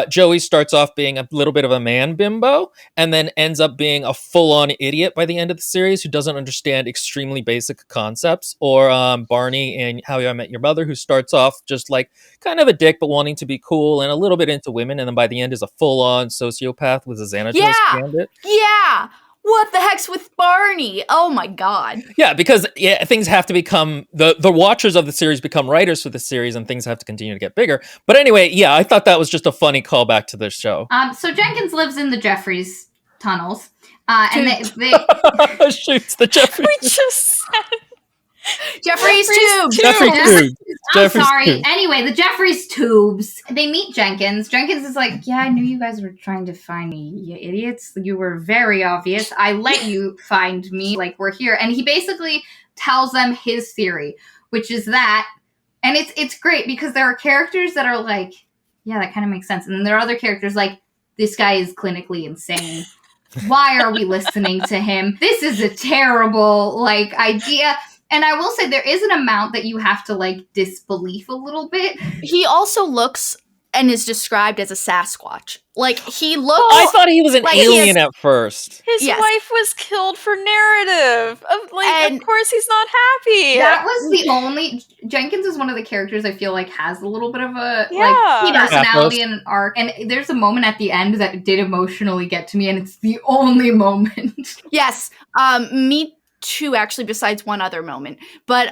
Joey starts off being a little bit of a man bimbo, and then ends up being a full-on idiot by the end of the series who doesn't understand extremely basic concepts, or Barney in How I Met Your Mother, who starts off just like kind of a dick but wanting to be cool and a little bit into women, and then by the end is a full-on sociopath with a Xanatos bandit. Yeah. What the heck's with Barney? Oh my god. Yeah, because things have to become the watchers of the series become writers for the series, and things have to continue to get bigger. But anyway, yeah, I thought that was just a funny callback to this show. So Jenkins lives in the Jeffries tunnels. And they shoots the Jeffries. We just said Jeffrey's tube. Sorry. Tubes. Anyway, the Jeffrey's tubes. They meet Jenkins. Jenkins is like, yeah, I knew you guys were trying to find me, you idiots. You were very obvious. I let you find me. Like, we're here. And he basically tells them his theory, which is that, and it's great because there are characters that are like, yeah, that kind of makes sense. And then there are other characters like, this guy is clinically insane. Why are we listening to him? This is a terrible, like, idea. And I will say there is an amount that you have to, like, disbelief a little bit. He also looks and is described as a Sasquatch. Like, he looks... I thought he was an alien at first. His wife was killed for narrative. Of course he's not happy. That was the only... Jenkins is one of the characters I feel like has a little bit of a personality and an arc. And there's a moment at the end that did emotionally get to me, and it's the only moment. Yes. Me too, actually, besides one other moment. But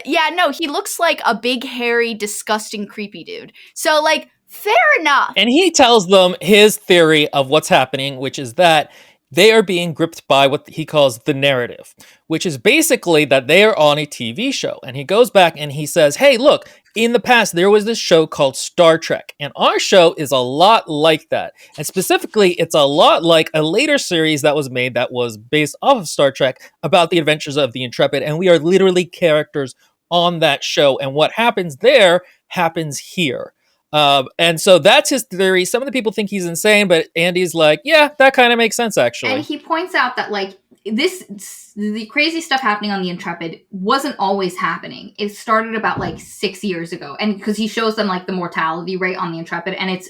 he looks like a big, hairy, disgusting, creepy dude. So, like, fair enough. And he tells them his theory of what's happening, which is that they are being gripped by what he calls the narrative, which is basically that they are on a TV show. And he goes back and he says, hey, look, in the past, there was this show called Star Trek, and our show is a lot like that. And specifically, it's a lot like a later series that was made that was based off of Star Trek about the adventures of the Intrepid, and we are literally characters on that show. And what happens there happens here. And so that's his theory. Some of the people think he's insane, but Andy's like, yeah, that kind of makes sense, actually. And he points out that, like, the crazy stuff happening on the Intrepid wasn't always happening. It started about, like, 6 years ago. And because he shows them, like, the mortality rate on the Intrepid, and it's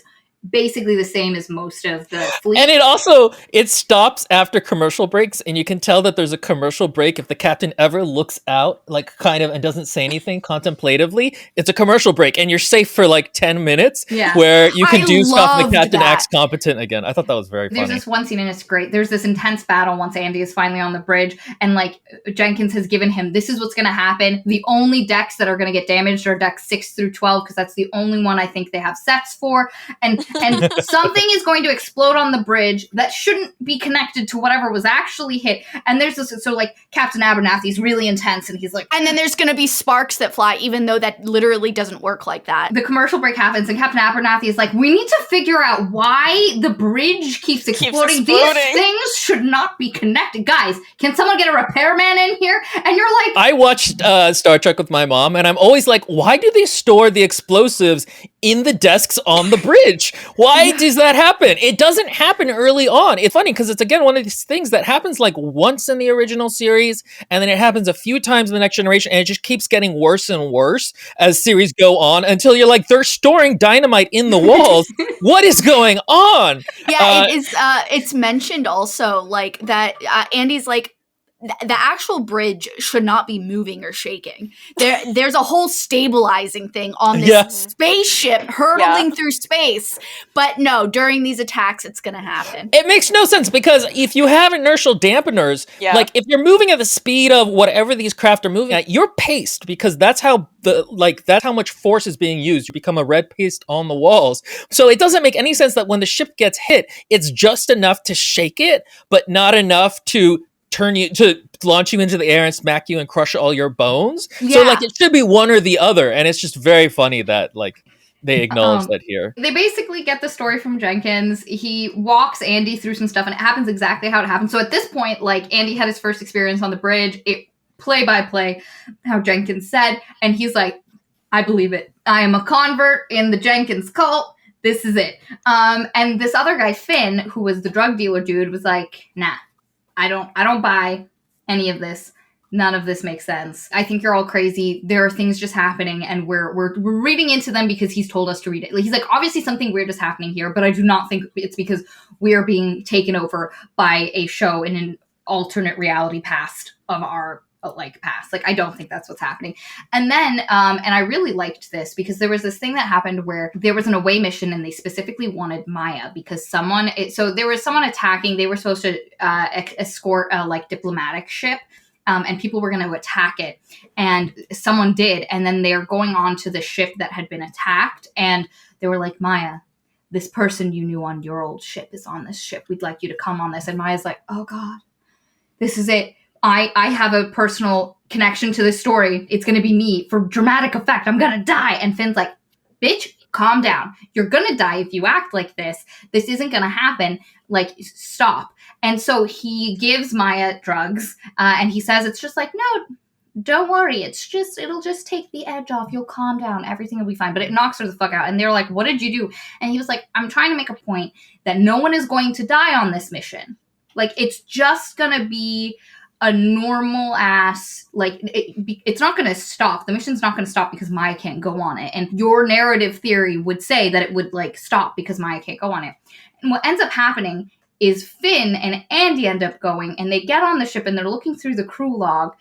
basically the same as most of the fleet. And it stops after commercial breaks, and you can tell that there's a commercial break if the captain ever looks out, like kind of, and doesn't say anything contemplatively. It's a commercial break, and you're safe for like 10 minutes where you can do stuff and the captain acts competent again. I thought that was very funny. There's this one scene, and it's great. There's this intense battle once Andy is finally on the bridge, and like Jenkins has given him, this is what's going to happen. The only decks that are going to get damaged are decks 6 through 12, because that's the only one I think they have sets for. And something is going to explode on the bridge that shouldn't be connected to whatever was actually hit. And there's this, so like Captain Abernathy's really intense, and he's like, and then there's going to be sparks that fly, even though that literally doesn't work like that. The commercial break happens, and Captain Abernathy is like, we need to figure out why the bridge keeps exploding. These things should not be connected. Guys, can someone get a repairman in here? And you're like, I watched Star Trek with my mom, and I'm always like, why do they store the explosives in the desks on the bridge? Why does that happen? It doesn't happen early on. It's funny because it's, again, one of these things that happens like once in the original series, and then it happens a few times in the Next Generation, and it just keeps getting worse and worse as series go on until you're like, they're storing dynamite in the walls. What is going on? Yeah, it is. It's mentioned also like that Andy's like, the actual bridge should not be moving or shaking. There's a whole stabilizing thing on this spaceship hurtling through space. But no, during these attacks, it's going to happen. It makes no sense because if you have inertial dampeners, like if you're moving at the speed of whatever these craft are moving at, you're paced because that's how that's how much force is being used. You become a red paste on the walls. So it doesn't make any sense that when the ship gets hit, it's just enough to shake it, but not enough to launch you into the air and smack you and crush all your bones. So like it should be one or the other, and it's just very funny that like they acknowledge that here. They basically get the story from Jenkins. He walks Andy through some stuff, and it happens exactly how it happened. So at this point, like Andy had his first experience on the bridge, play by play, how Jenkins said, and he's like, I believe it. I am a convert in the Jenkins cult. This is it. And this other guy, Finn, who was the drug dealer dude, was like, nah. I don't buy any of this. None of this makes sense. I think you're all crazy. There are things just happening, and we're reading into them because he's told us to read it. He's like, obviously something weird is happening here, but I do not think it's because we're being taken over by a show in an alternate reality past of our past. Like, I don't think that's what's happening. And then, and I really liked this because there was this thing that happened where there was an away mission and they specifically wanted Maya because so there was someone attacking. They were supposed to escort a diplomatic ship. And people were going to attack it. And someone did. And then they're going on to the ship that had been attacked. And they were like, Maya, this person you knew on your old ship is on this ship. We'd like you to come on this. And Maya's like, oh God, this is it. I have a personal connection to this story. It's going to be me for dramatic effect. I'm going to die. And Finn's like, bitch, calm down. You're going to die if you act like this. This isn't going to happen. Like, stop. And so he gives Maya drugs. And he says, it's just like, no, don't worry. It'll just take the edge off. You'll calm down. Everything will be fine. But it knocks her the fuck out. And they're like, what did you do? And he was like, I'm trying to make a point that no one is going to die on this mission. Like, it's just going to be a normal ass, it's not going to stop. The mission's not going to stop because Maya can't go on it. And your narrative theory would say that it would stop because Maya can't go on it. And what ends up happening is Finn and Andy end up going, and they get on the ship and they're looking through the crew log,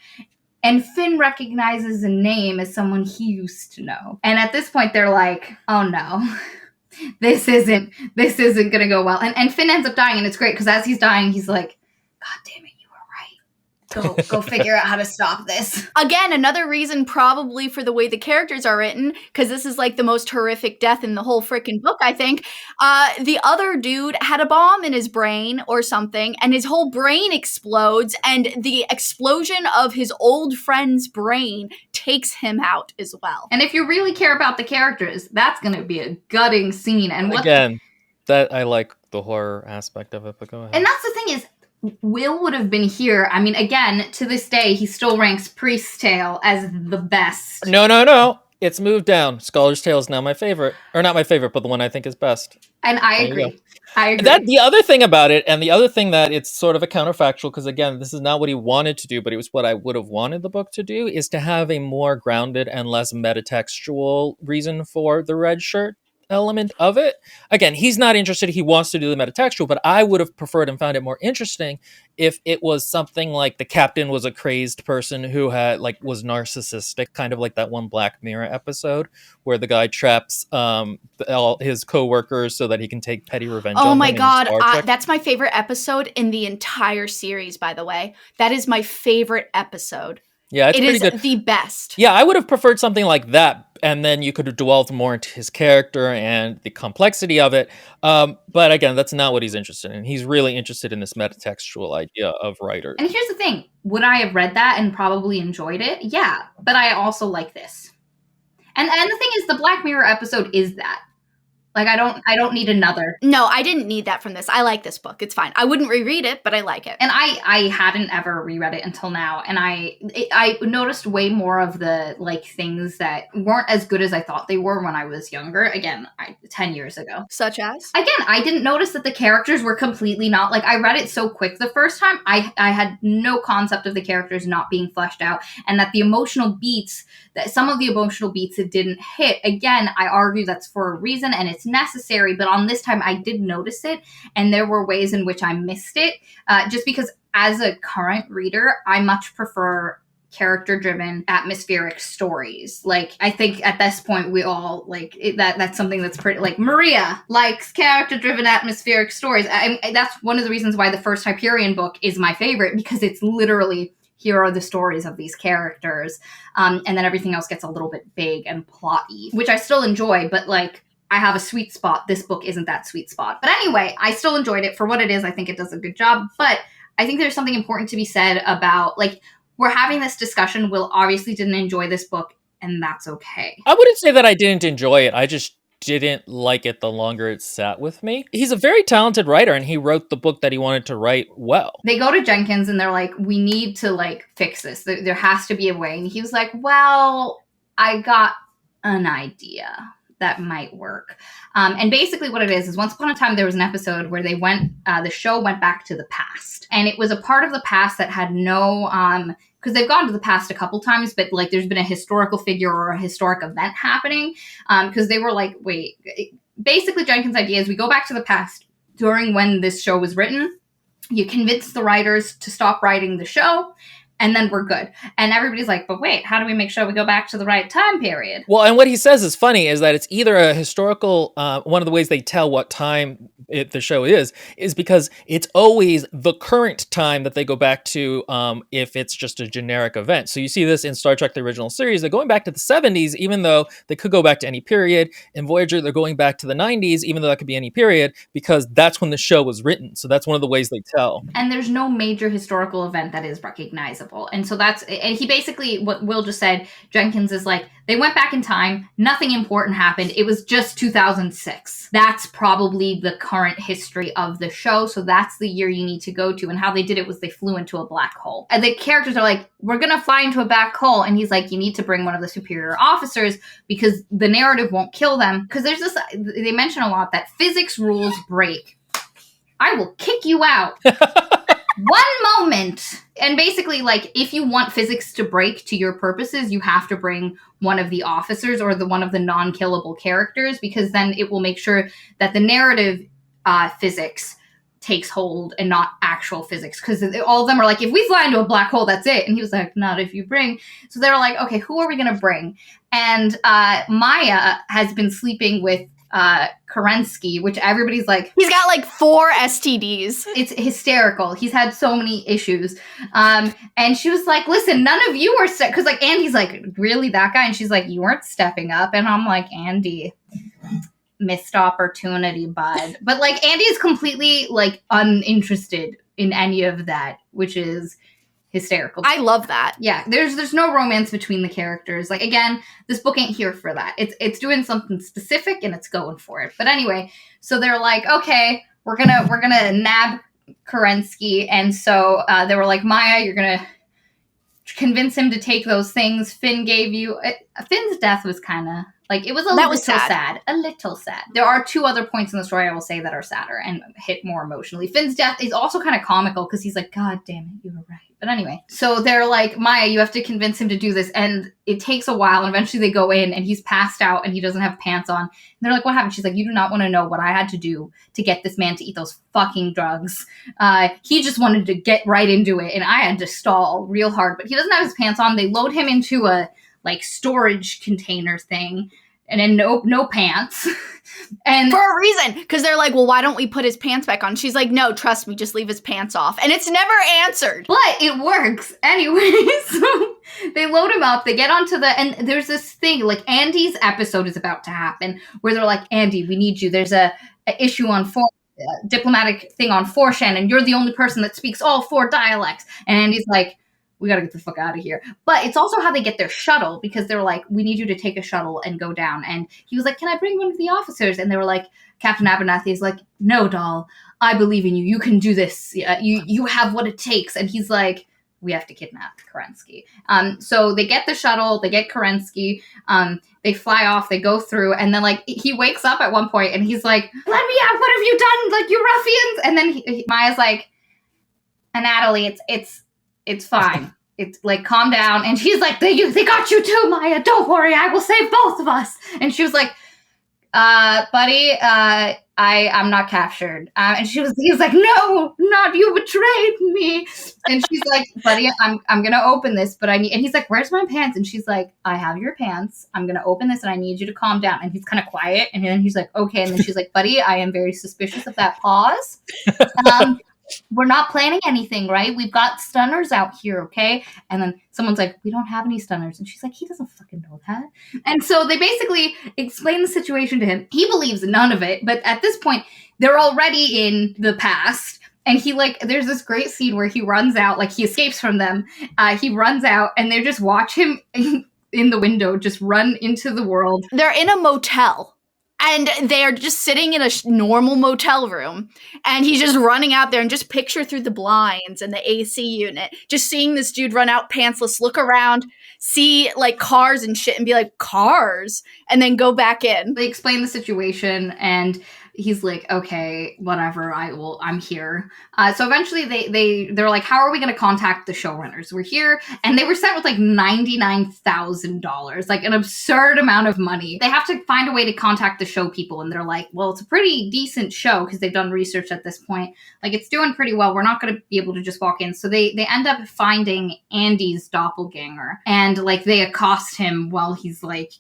and Finn recognizes a name as someone he used to know. And at this point they're like, oh no. This isn't going to go well. And Finn ends up dying, and it's great because as he's dying, he's like, God damn it. Go figure out how to stop this. Again, another reason probably for the way the characters are written, because this is the most horrific death in the whole freaking book, I think. The other dude had a bomb in his brain or something, and his whole brain explodes, and the explosion of his old friend's brain takes him out as well. And if you really care about the characters, that's going to be a gutting scene. And that I like the horror aspect of it, but go ahead. And that's the thing is, Will would have been here. I mean, again, to this day, he still ranks Priest's Tale as the best. No. It's moved down. Scholar's Tale is now my favorite. Or not my favorite, but the one I think is best. And I agree. The other thing about it, and the other thing that it's sort of a counterfactual, because again, this is not what he wanted to do, but it was what I would have wanted the book to do, is to have a more grounded and less metatextual reason for the red shirt. element of it. Again, he's not interested. He wants to do the metatextual, but I would have preferred and found it more interesting if it was something like the captain was a crazed person who had was narcissistic, kind of like that one Black Mirror episode where the guy traps all his coworkers so that he can take petty revenge on Oh them. my in god, Star Trek. that's my favorite episode in the entire series, by the way. That is my favorite episode. Yeah, it's It pretty is good. the best. Yeah, I would have preferred something like that, and then you could have dwelled more into his character and the complexity of it. But again, that's not what he's interested in. He's really interested in this metatextual idea of writers. And here's the thing. Would I have read that and probably enjoyed it? Yeah. But I also like this. And the thing is, the Black Mirror episode is that. Like, I don't need another. No, I didn't need that from this. I like this book. It's fine. I wouldn't reread it, but I like it. And I hadn't ever reread it until now, and I noticed way more of the things that weren't as good as I thought they were when I was younger. Again, 10 years ago. Such as? Again, I didn't notice that the characters were completely not I read it so quick the first time. I had no concept of the characters not being fleshed out, and that the emotional beats, that some of the emotional beats it didn't hit. Again, I argue that's for a reason and it's necessary, but on this time I did notice it, and there were ways in which I missed it, just because as a current reader, I much prefer character-driven, atmospheric stories. I think at this point we all that's something that's pretty Maria likes character-driven, atmospheric stories. That's one of the reasons why the first Hyperion book is my favorite, because it's literally, here are the stories of these characters, and then everything else gets a little bit vague and plotty, which I still enjoy, but I have a sweet spot. This book isn't that sweet spot. But anyway, I still enjoyed it for what it is. I think it does a good job. But I think there's something important to be said about, we're having this discussion. Will obviously didn't enjoy this book, and that's okay. I wouldn't say that I didn't enjoy it. I just didn't like it the longer it sat with me. He's a very talented writer, and he wrote the book that he wanted to write well. They go to Jenkins, and they're like, we need to, fix this. There has to be a way. And he was like, well, I got an idea that might work. And basically what it is once upon a time there was an episode where the show went back to the past. And it was a part of the past that had no, because they've gone to the past a couple times, but there's been a historical figure or a historic event happening. Because they were wait, basically Jenkins' idea is we go back to the past during when this show was written. You convince the writers to stop writing the show, and then we're good. And everybody's like, but wait, how do we make sure we go back to the right time period? Well, and what he says is funny, is that it's either a historical, one of the ways they tell what time the show is because it's always the current time that they go back to, if it's just a generic event. So you see this in Star Trek, the original series. They're going back to the 70s, even though they could go back to any period. In Voyager, they're going back to the 90s, even though that could be any period, because that's when the show was written. So that's one of the ways they tell. And there's no major historical event that is recognizable. And so and he basically, what Will just said, Jenkins is they went back in time, nothing important happened, it was just 2006. That's probably the current history of the show, so that's the year you need to go to. And how they did it was they flew into a black hole. And the characters are like, we're gonna fly into a black hole, and he's like, you need to bring one of the superior officers because the narrative won't kill them. Because there's this, they mention a lot that physics rules break. I will kick you out. One moment. And basically, if you want physics to break to your purposes, you have to bring one of the officers or one of the non-killable characters, because then it will make sure that the narrative physics takes hold and not actual physics. Because all of them are like, if we fly into a black hole, that's it. And he was like, not if you bring. So they were like, okay, who are we going to bring? And Maya has been sleeping with Karensky, which everybody's like, he's got 4 STDs. It's hysterical. He's had so many issues. And she was like, listen, none of you are because Andy's like, really, that guy? And she's like, you weren't stepping up. And I'm like, Andy, missed opportunity, bud. But Andy is completely uninterested in any of that, which is hysterical. I love that. Yeah, there's no romance between the characters. Again, this book ain't here for that. It's doing something specific and it's going for it. But anyway, so they're like, okay, we're gonna nab Karensky, and so they were like, Maya, you're gonna convince him to take those things Finn gave you. Finn's death was kind of Like, it was a That little was sad. sad. A little sad. There are 2 other points in the story I will say that are sadder and hit more emotionally. Finn's death is also kind of comical because he's like, God damn it, you were right. But anyway, so they're like, Maya, you have to convince him to do this. And it takes a while. And eventually they go in and he's passed out and he doesn't have pants on. And they're like, what happened? She's like, you do not want to know what I had to do to get this man to eat those fucking drugs. He just wanted to get right into it. And I had to stall real hard. But he doesn't have his pants on. They load him into a like storage container thing, and then no pants. And for a reason, because they're like, well, why don't we put his pants back on? She's like, no, trust me, just leave his pants off. And it's never answered. But it works anyway. So they load him up, they get onto and there's this thing, like Andy's episode is about to happen, where they're like, Andy, we need you. There's a issue on diplomatic thing on Forshan, and you're the only person that speaks all 4 dialects. And Andy's like, we got to get the fuck out of here. But it's also how they get their shuttle, because they're like, we need you to take a shuttle and go down. And he was like, can I bring one of the officers? And they were like, Captain Abernathy is like, no, doll, I believe in you. You can do this. You have what it takes. And he's like, we have to kidnap Karensky. So they get the shuttle, they get Karensky, they fly off, they go through, and then like he wakes up at one point and he's like, let me out, what have you done? Like, you ruffians. And then Maya's like, Natalie, it's fine. It's like, calm down. And she's like, they got you too, Maya. Don't worry. I will save both of us. And she was like, buddy, I'm not captured. And he was like, no, not you, betrayed me. And she's like, buddy, I'm going to open this, but and he's like, where's my pants? And she's like, I have your pants. I'm going to open this and I need you to calm down. And he's kind of quiet. And then he's like, okay. And then she's like, buddy, I am very suspicious of that pause. We're not planning anything, right? We've got stunners out here, okay? And then someone's like, we don't have any stunners. And she's like, he doesn't fucking know that. And so they basically explain the situation to him. He believes none of it, but at this point, they're already in the past. And he there's this great scene where he runs out, like he escapes from them. He runs out and they just watch him in the window, just run into the world. They're in a motel. And they're just sitting in a normal motel room. And he's just running out there, and just picture through the blinds and the AC unit, just seeing this dude run out pantsless, look around, see like cars and shit, and be like, cars? And then go back in. They explain the situation, and he's like, okay, whatever, I'm here. So eventually they're like, how are we going to contact the showrunners? We're here. And they were sent with like $99,000, like an absurd amount of money. They have to find a way to contact the show people. And they're like, well, it's a pretty decent show because they've done research at this point. Like, it's doing pretty well. We're not going to be able to just walk in. So they end up finding Andy's doppelganger, and like they accost him while he's like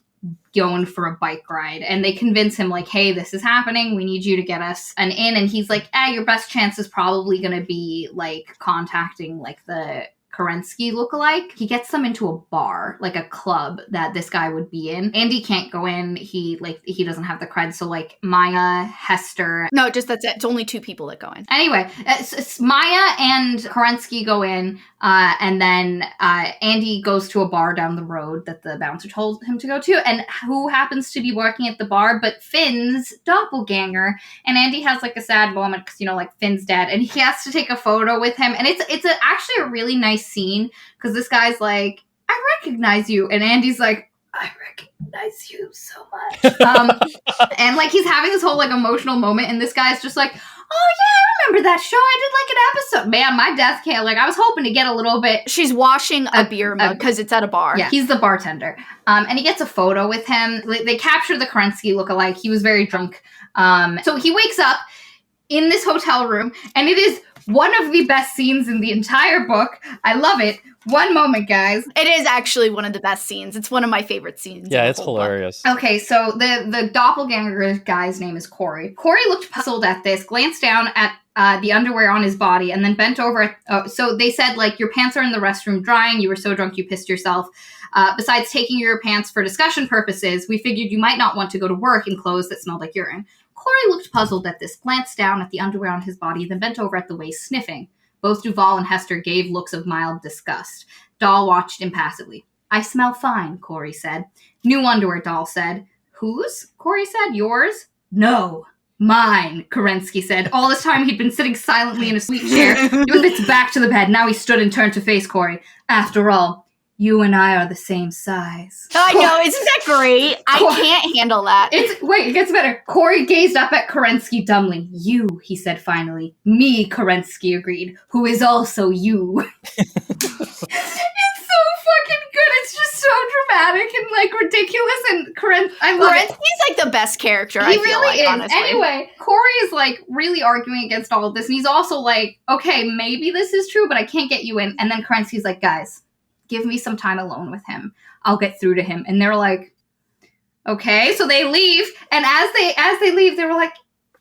going for a bike ride, and they convince him like, hey, this is happening, we need you to get us an in. And he's like, your best chance is probably gonna be like contacting like the Karensky lookalike. He gets them into a bar, like a club that this guy would be in. Andy can't go in. He doesn't have the cred. So like Maya, Hester. No, just that's it. It's only 2 people that go in. Anyway, it's Maya and Karensky go in, and then Andy goes to a bar down the road that the bouncer told him to go to. And who happens to be working at the bar but Finn's doppelganger? And Andy has like a sad moment because, like Finn's dead, and he has to take a photo with him. And it's actually a really nice scene because this guy's like, I recognize you, and Andy's like, I recognize you so much. And like he's having this whole like emotional moment, and this guy's just like, oh yeah, I remember that show. I did like an episode. Man, my death can't. Like, I was hoping to get a little bit. She's washing a beer mug because it's at a bar. Yeah, he's the bartender. And he gets a photo with him. They capture the Karensky lookalike. He was very drunk. So he wakes up in this hotel room, and it is one of the best scenes in the entire book. I love it. One moment, guys. It is actually one of the best scenes. It's one of my favorite scenes. Yeah, it's hilarious. Okay, so the doppelganger guy's name is Corey. Corey looked puzzled at this, glanced down at the underwear on his body, and then bent over. So they said, like, your pants are in the restroom drying. You were so drunk you pissed yourself. Besides taking your pants for discussion purposes, we figured you might not want to go to work in clothes that smelled like urine. Corey looked puzzled at this, glanced down at the underwear on his body, then bent over at the waist, sniffing. Both Duval and Hester gave looks of mild disgust. Doll watched impassively. I smell fine, Corey said. New underwear, Doll said. Whose? Corey said. Yours? No. Mine, Karensky said. All this time he'd been sitting silently in a sweet chair, with its back to the bed. Now he stood and turned to face Corey. After all, you and I are the same size. I know, isn't that great? I can't handle that. It gets better. Corey gazed up at Karensky dumbly. You, he said finally. Me, Karensky agreed, who is also you. It's so fucking good. It's just so dramatic and like ridiculous. And Karensky's like the best character. He I feel really like, is. honestly. Anyway, Corey is like really arguing against all of this, and he's also like, okay, maybe this is true, but I can't get you in. And then Karensky's like, guys, give me some time alone with him. I'll get through to him. And they're like, okay. So they leave, and as they leave, they were like,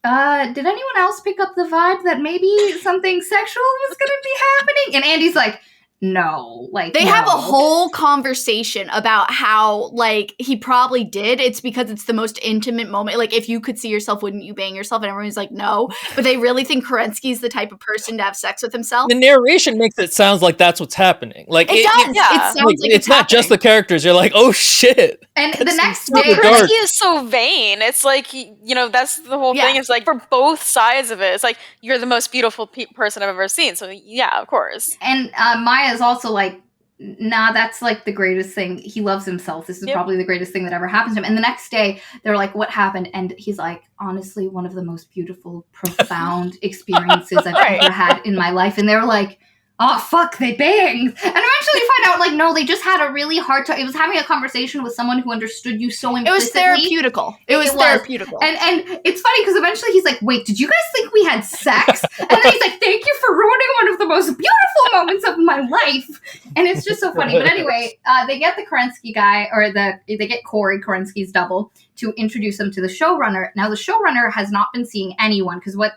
did anyone else pick up the vibe that maybe something sexual was going to be happening? And Andy's like, no, like they no. have a whole conversation about how like he probably did. It's because it's the most intimate moment. Like if you could see yourself, wouldn't you bang yourself? And everyone's like, no. But they really think Kerensky's the type of person to have sex with himself. The narration makes it sound like that's what's happening. Like it does. yeah. It sounds like, like it's not just the characters. You're like, oh shit. And the next super day, dark. He is so vain. It's like, you know, that's the whole thing. It's like for both sides of it. It's like, you're the most beautiful person I've ever seen. So yeah, of course. And Maya's also like, nah, that's like the greatest thing. He loves himself. This is probably the greatest thing that ever happened to him. And the next day, they're like, what happened? And he's like, honestly, one of the most beautiful, profound experiences I've ever had in my life. And they were like, oh, fuck, they banged. And eventually you find out, like, no, they just had a really hard time. It was having a conversation with someone who understood you so implicitly. It was therapeutical. It was therapeutical. And it's funny because eventually he's like, wait, did you guys think we had sex? And then he's like, thank you for ruining one of the most beautiful moments of my life. And it's just so funny. But anyway, they get the Karensky guy, or they get Corey, Karensky's double, to introduce them to the showrunner. Now, the showrunner has not been seeing anyone because what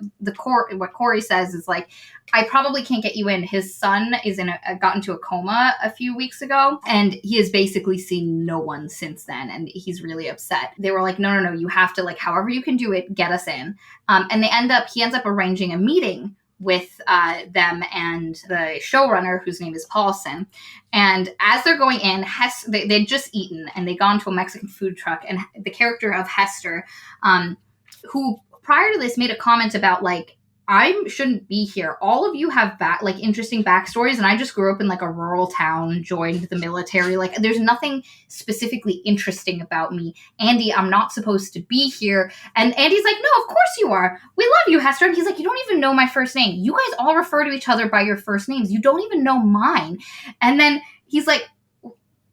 Corey says is like, I probably can't get you in. His son is got into a coma a few weeks ago, and he has basically seen no one since then, and he's really upset. They were like, no, you have to, like, however you can do it, get us in. And he ends up arranging a meeting with them and the showrunner, whose name is Paulson. And as they're going in, they'd just eaten, and they'd gone to a Mexican food truck, and the character of Hester, who prior to this made a comment about, like, I shouldn't be here. All of you have interesting backstories, and I just grew up in like a rural town, joined the military. Like, there's nothing specifically interesting about me. Andy, I'm not supposed to be here. And Andy's like, no, of course you are. We love you, Hester. And he's like, you don't even know my first name. You guys all refer to each other by your first names. You don't even know mine. And then he's like,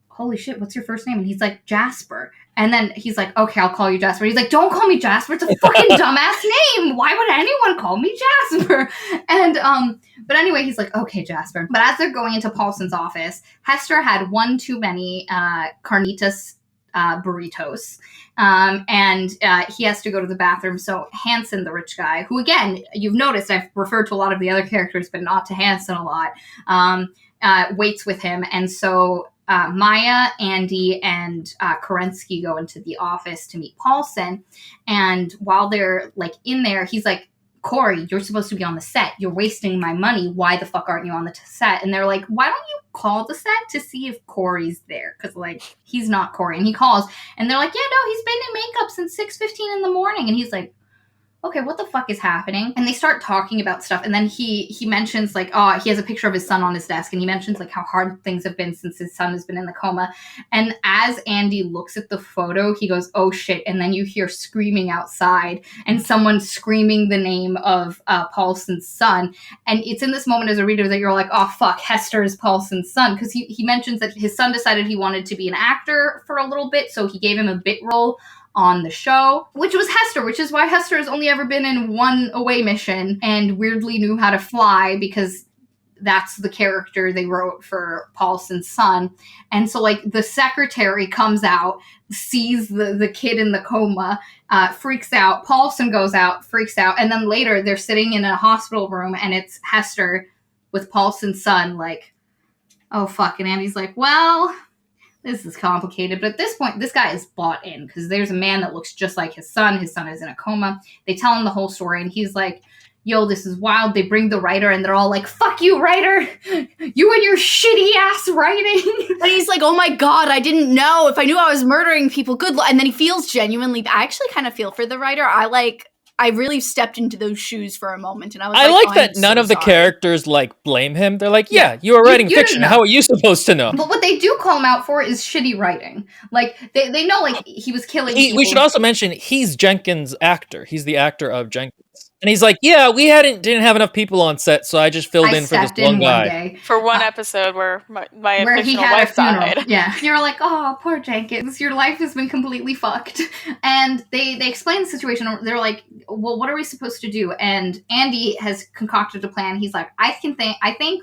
holy shit, what's your first name? And he's like, Jasper. And then he's like, okay, I'll call you Jasper. He's like, don't call me Jasper. It's a fucking dumbass name. Why would anyone call me Jasper? And, but anyway, he's like, okay, Jasper. But as they're going into Paulson's office, Hester had one too many carnitas burritos. And he has to go to the bathroom. So Hanson, the rich guy, who, again, you've noticed I've referred to a lot of the other characters, but not to Hanson a lot, waits with him. And so Maya, Andy, and Karensky go into the office to meet Paulson. And while they're like in there, he's like, Corey, you're supposed to be on the set. You're wasting my money. Why the fuck aren't you on the set? And they're like, why don't you call the set to see if Corey's there? Because, like, he's not Corey. And he calls, and they're like, yeah, no, he's been in makeup since 6:15 in the morning. And he's like, okay, what the fuck is happening? And they start talking about stuff. And then he mentions, like, he has a picture of his son on his desk. And he mentions, like, how hard things have been since his son has been in the coma. And as Andy looks at the photo, he goes, oh, shit. And then you hear screaming outside and someone screaming the name of Paulson's son. And it's in this moment as a reader that you're like, oh, fuck, Hester is Paulson's son. Because he mentions that his son decided he wanted to be an actor for a little bit. So he gave him a bit role on the show, which was Hester, which is why Hester has only ever been in one away mission and weirdly knew how to fly, because that's the character they wrote for Paulson's son. And so, like, the secretary comes out, sees the kid in the coma, freaks out. Paulson goes out, freaks out. And then later they're sitting in a hospital room and it's Hester with Paulson's son, like, oh, fuck. And Andy's like, well, this is complicated. But at this point, this guy is bought in because there's a man that looks just like his son. His son is in a coma. They tell him the whole story, and he's like, yo, this is wild. They bring the writer, and they're all like, fuck you, writer. You and your shitty-ass writing. And he's like, oh my god, I didn't know. If I knew I was murdering people, good luck. And then he feels genuinely, I actually kind of feel for the writer. I I really stepped into those shoes for a moment, and I was I like, like that I'm none so of the sorry. characters like blame him. They're like, yeah, you are writing you didn't fiction. know. How are you supposed to know? But what they do call him out for is shitty writing. Like they know like he was killing people. We should also mention he's Jenkins' actor. He's the actor of Jenkins. And he's like, yeah, we didn't have enough people on set, so I just filled in for this stepped in one guy. day For one episode where my where he fictional had a wife funeral. died. Yeah. You're like, oh, poor Jenkins, your life has been completely fucked. And they explain the situation. They're like, well, what are we supposed to do? And Andy has concocted a plan. He's like, I think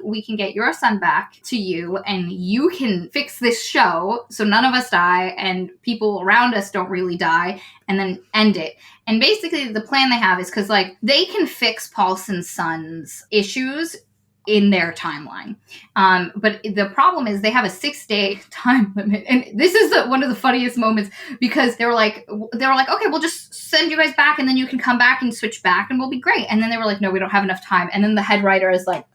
we can get your son back to you, and you can fix this show so none of us die and people around us don't really die, and then end it. And basically the plan they have is because like they can fix Paulson's son's issues in their timeline. But the problem is they have a 6-day time limit. And this is one of the funniest moments because they were like, okay, we'll just send you guys back and then you can come back and switch back and we'll be great. And then they were like, no, we don't have enough time. And then the head writer is like,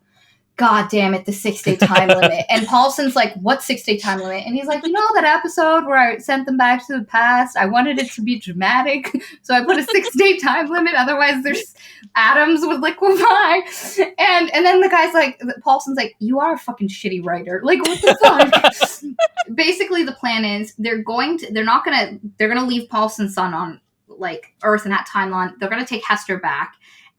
God damn it, the 6-day time limit. And Paulson's like, what 6-day time limit? And he's like, you know that episode where I sent them back to the past? I wanted it to be dramatic, so I put a 6-day time limit. Otherwise, there's atoms would liquefy. And then the guy's like, Paulson's like, you are a fucking shitty writer. Like, what the fuck? Basically, the plan is they're gonna leave Paulson's son on like Earth in that timeline. They're gonna take Hester back,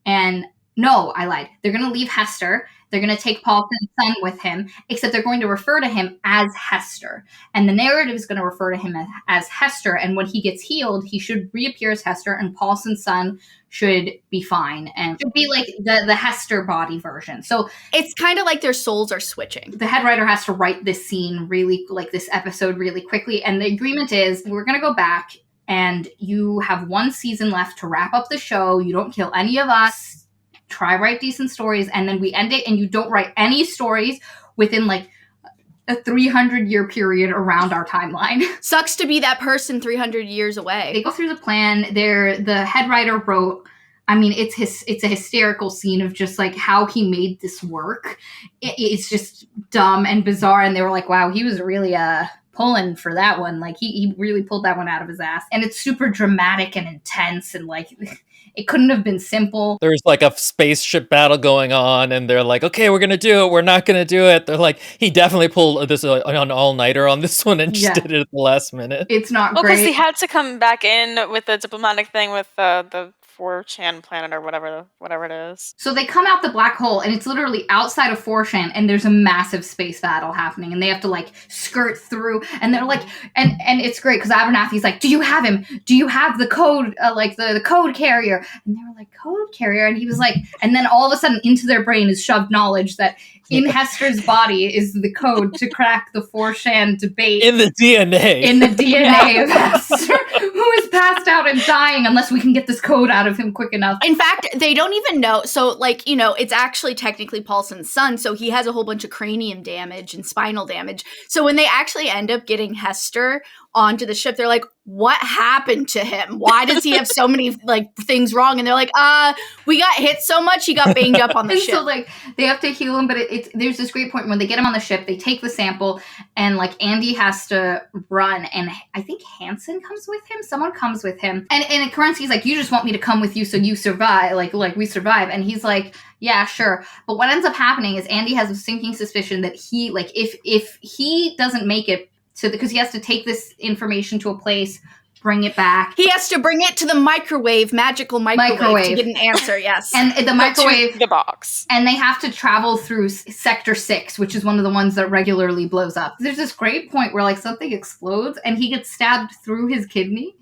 and no, I lied. They're gonna leave Hester. They're going to take Paulson's son with him, except they're going to refer to him as Hester. And the narrative is going to refer to him as Hester. And when he gets healed, he should reappear as Hester, and Paulson's son should be fine. And should be like the Hester body version. So It's kind of like their souls are switching. the head writer has to write this scene really, like this episode really quickly. And the agreement is we're going to go back and you have one season left to wrap up the show. You don't kill any of us. Try write decent stories, and then we end it, and you don't write any stories within like a 300-year period around our timeline. Sucks to be that person 300 years away. They go through the plan. The head writer wrote, I mean, it's a hysterical scene of just like how he made this work. It's just dumb and bizarre, and they were like, wow, he was really pulling for that one. Like he really pulled that one out of his ass, and it's super dramatic and intense, and like it couldn't have been simple. There's like a spaceship battle going on, and they're like, okay, we're going to do it. We're not going to do it. They're like, he definitely pulled this an all-nighter on this one and just did it at the last minute. It's not Well, great. because he had to come back in with the diplomatic thing with the 4chan planet or whatever it is. So they come out the black hole, and it's literally outside of 4chan, and there's a massive space battle happening, and they have to like skirt through, and they're like, and it's great because Abernathy's like, do you have him? Do you have the code, like the code carrier? And they were like, code carrier, and he was like, and then all of a sudden into their brain is shoved knowledge that in Hester's body is the code to crack the 4chan debate. In the DNA. In the DNA of Hester, who is passed out and dying unless we can get this code out of him quick enough. In fact, they don't even know. So, like, you know, it's actually technically Paulson's son, so he has a whole bunch of cranium damage and spinal damage. So when they actually end up getting Hester onto the ship, they're like, what happened to him? Why does he have so many like things wrong? And they're like, we got hit so much he got banged up on the And ship. so like they have to heal him, but there's this great point when they get him on the ship, they take the sample, and like Andy has to run, and I think Hansen comes with him. Someone comes with him, and Karensky's like, you just want me to come with you so you survive, like we survive. And he's like, yeah, sure. But what ends up happening is Andy has a sinking suspicion that he, like, if he doesn't make it to because he has to take this information to a place, bring it back. He has to bring it to the magical microwave to get an answer, yes. And the microwave, the box. and they have to travel through Sector 6, which is one of the ones that regularly blows up. There's this great point where like something explodes and he gets stabbed through his kidney.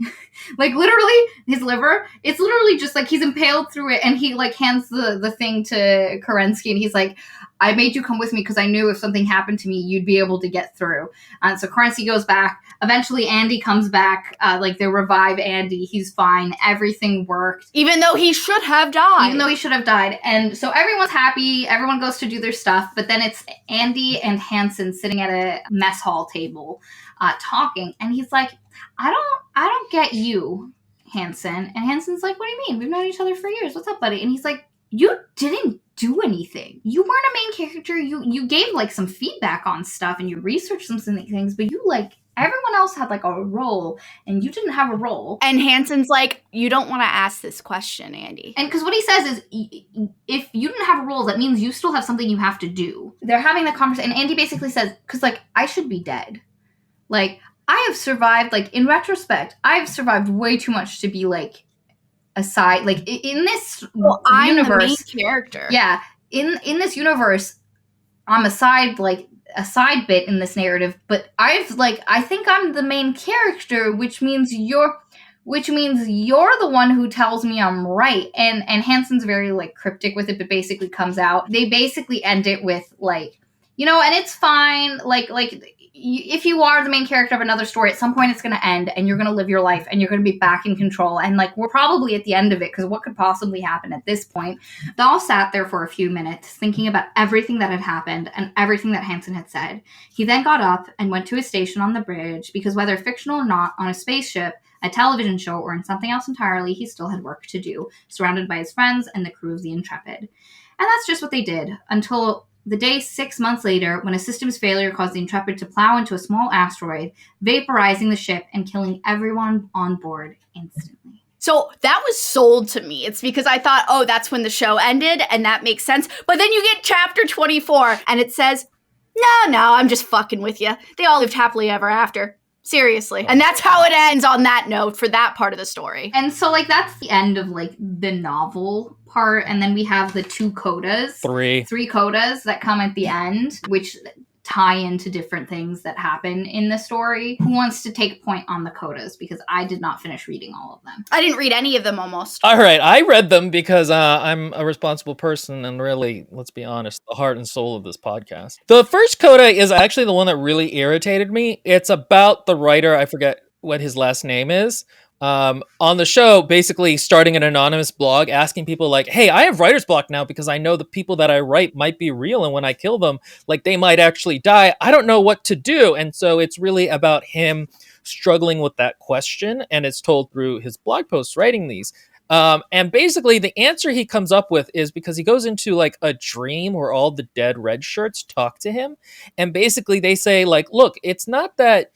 Like literally his liver. It's literally just like he's impaled through it, and he like hands the thing to Karensky, and he's like, I made you come with me because I knew if something happened to me, you'd be able to get through. So Karensky goes back. Eventually, Andy comes back. Like, they revive Andy. He's fine. Everything worked. Even though he should have died. And so everyone's happy. Everyone goes to do their stuff. But then it's Andy and Hansen sitting at a mess hall table talking. And he's like, I don't get you, Hansen. And Hansen's like, what do you mean? We've known each other for years. What's up, buddy? And he's like, you didn't do anything. You weren't a main character. You gave like some feedback on stuff and you researched some things, but you like everyone else had like a role and you didn't have a role. And Hanson's like, you don't want to ask this question, Andy. And because what he says is, if you didn't have a role, that means you still have something you have to do. They're having the conversation, and Andy basically says, because like, I should be dead. Like, I have survived, like, in retrospect, I've survived way too much to be like aside, like in this I'm universe, the main character. Yeah, in this universe, I'm a side bit in this narrative, but I think I'm the main character, which means you're the one who tells me I'm right. And Hanson's very like cryptic with it, but basically comes out. They basically end it with like, and it's fine. If you are the main character of another story, at some point it's going to end and you're going to live your life and you're going to be back in control. And like, we're probably at the end of it, because what could possibly happen at this point? They all sat there for a few minutes thinking about everything that had happened and everything that Hanson had said. He then got up and went to his station on the bridge, because whether fictional or not, on a spaceship, a television show, or in something else entirely, he still had work to do, surrounded by his friends and the crew of the Intrepid. And that's just what they did, until the day 6 months later, when a systems failure caused the Intrepid to plow into a small asteroid, vaporizing the ship and killing everyone on board instantly. So that was sold to me. It's because I thought, oh, that's when the show ended, and that makes sense. But then you get chapter 24, and it says, no, I'm just fucking with you. They all lived happily ever after. Seriously. And that's how it ends on that note for that part of the story. And so, like, that's the end of, like, the novel part. And then we have the 2 codas. 3 codas that come at the end, which tie into different things that happen in the story. Who wants to take point on the codas? Because I did not finish reading all of them. I didn't read any of them almost. All right, I read them because I'm a responsible person and really, let's be honest, the heart and soul of this podcast. The first coda is actually the one that really irritated me. It's about the writer, I forget what his last name is, on the show, basically starting an anonymous blog, asking people like, hey, I have writer's block now because I know the people that I write might be real, and when I kill them, like, they might actually die. I don't know what to do. And so it's really about him struggling with that question, and it's told through his blog posts writing these. And basically the answer he comes up with is because he goes into like a dream where all the dead red shirts talk to him, and basically they say like, look, it's not that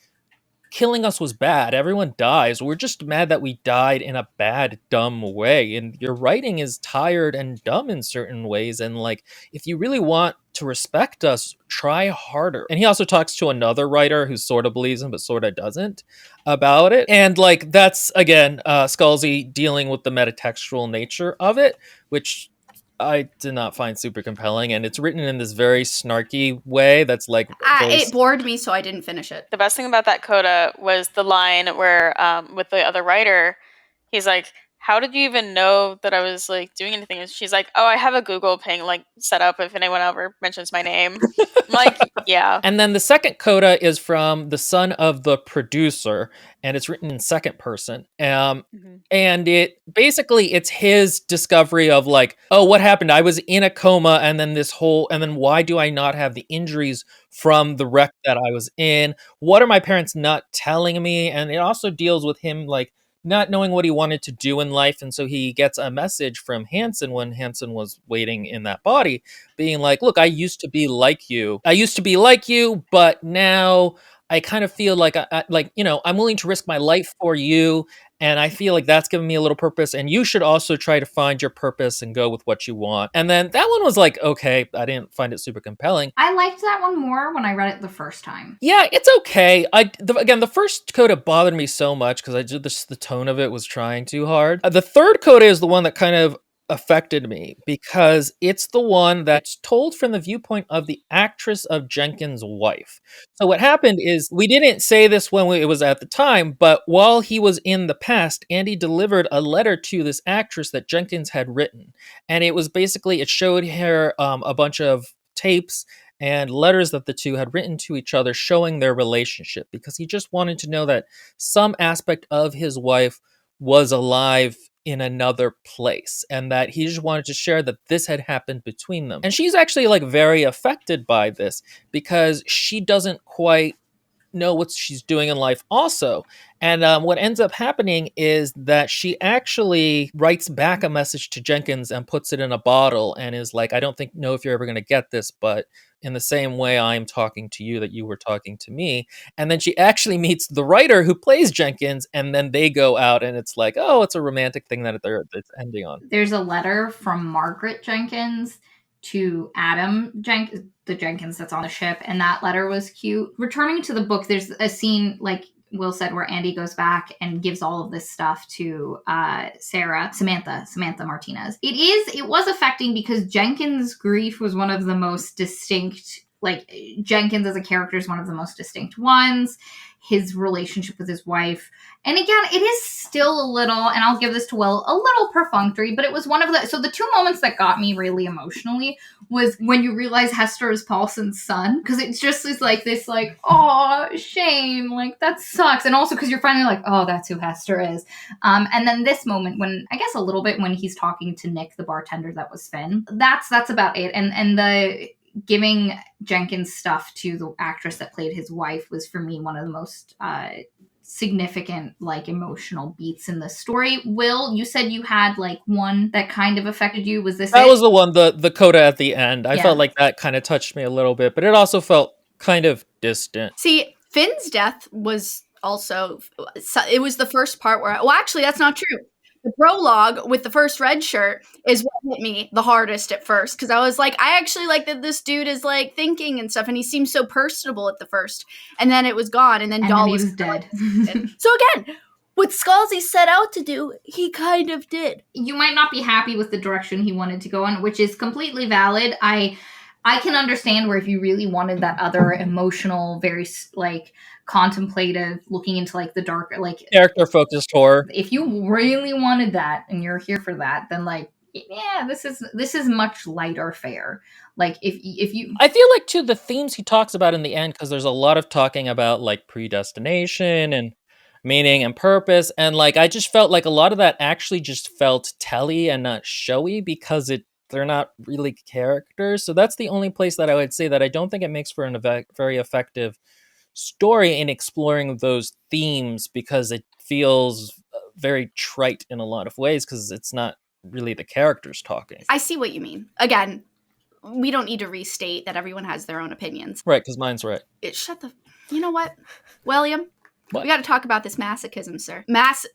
killing us was bad. Everyone dies. We're just mad that we died in a bad, dumb way. And your writing is tired and dumb in certain ways. And like, if you really want to respect us, try harder. And he also talks to another writer who sort of believes him, but sort of doesn't about it. And like, that's again, Scalzi dealing with the metatextual nature of it, which I did not find super compelling, and it's written in this very snarky way that's like... It bored me, so I didn't finish it. The best thing about that coda was the line where, with the other writer, he's like, how did you even know that I was like doing anything? And she's like, oh, I have a Google ping like set up if anyone ever mentions my name. I'm like, yeah. And then the second coda is from the son of the producer, and it's written in second person. And it basically, it's his discovery of like, oh, what happened? I was in a coma, and then why do I not have the injuries from the wreck that I was in? What are my parents not telling me? And it also deals with him like not knowing what he wanted to do in life. And so he gets a message from Hanson when Hanson was waiting in that body, being like, look, I used to be like you. But now I kind of feel like, I'm willing to risk my life for you. And I feel like that's given me a little purpose. And you should also try to find your purpose and go with what you want. And then that one was like, okay, I didn't find it super compelling. I liked that one more when I read it the first time. Yeah, it's okay. The first coda bothered me so much because the tone of it was trying too hard. The third coda is the one that kind of affected me because it's the one that's told from the viewpoint of the actress of Jenkins' wife. So what happened is, we didn't say this when it was at the time, but while he was in the past, Andy delivered a letter to this actress that Jenkins had written. And it was basically, it showed her a bunch of tapes and letters that the two had written to each other showing their relationship, because he just wanted to know that some aspect of his wife was alive in another place, and that he just wanted to share that this had happened between them. And she's actually like very affected by this because she doesn't quite know what she's doing in life also. And what ends up happening is that she actually writes back a message to Jenkins and puts it in a bottle and is like, I don't know if you're ever going to get this, but in the same way I'm talking to you that you were talking to me. And then she actually meets the writer who plays Jenkins, and then they go out, and it's like, oh, it's a romantic thing that it's ending on. There's a letter from Margaret Jenkins to Adam Jenkins, the Jenkins that's on the ship, and that letter was cute. Returning to the book, there's a scene, like Will said, where Andy goes back and gives all of this stuff to Samantha Martinez. It was affecting because Jenkins' grief was one of the most distinct, like Jenkins as a character is one of the most distinct ones. His relationship with his wife. And again, it is still a little, and I'll give this to Will, a little perfunctory, but it was one of the, so the two moments that got me really emotionally was when you realize Hester is Paulson's son, because it's just is like this, like, oh, shame, like, that sucks. And also because you're finally like, oh, that's who Hester is. And then this moment when, I guess a little bit when he's talking to Nick, the bartender that was Finn, that's about it. And the giving Jenkins stuff to the actress that played his wife was for me one of the most significant, like, emotional beats in the story. Will, you said you had like one that kind of affected you. Was this that it? was the one, the coda at the end. I felt like that kind of touched me a little bit, but it also felt kind of distant. See, Finn's death was also, it was the first part where, well, actually, that's not true. The prologue with the first red shirt is what hit me the hardest at first, because I was like, I actually like that this dude is like thinking and stuff, and he seems so personable at the first, and then it was gone, and then Doll was dead. So again, what Scalzi set out to do, he kind of did. You might not be happy with the direction he wanted to go in, which is completely valid. I can understand where if you really wanted that other emotional, very like contemplative, looking into like the darker, like character focused horror. If you really wanted that and you're here for that, then like, yeah, this is much lighter fare. Like if you, I feel like too the themes he talks about in the end, because there's a lot of talking about like predestination and meaning and purpose, and like I just felt like a lot of that actually just felt telly and not showy because they're not really characters. So that's the only place that I would say that I don't think it makes for a very effective story in exploring those themes, because it feels very trite in a lot of ways because it's not really the characters talking. I see what you mean. Again, we don't need to restate that everyone has their own opinions. Right, because mine's right. You know what, William? What? We got to talk about this masochism, sir. Massive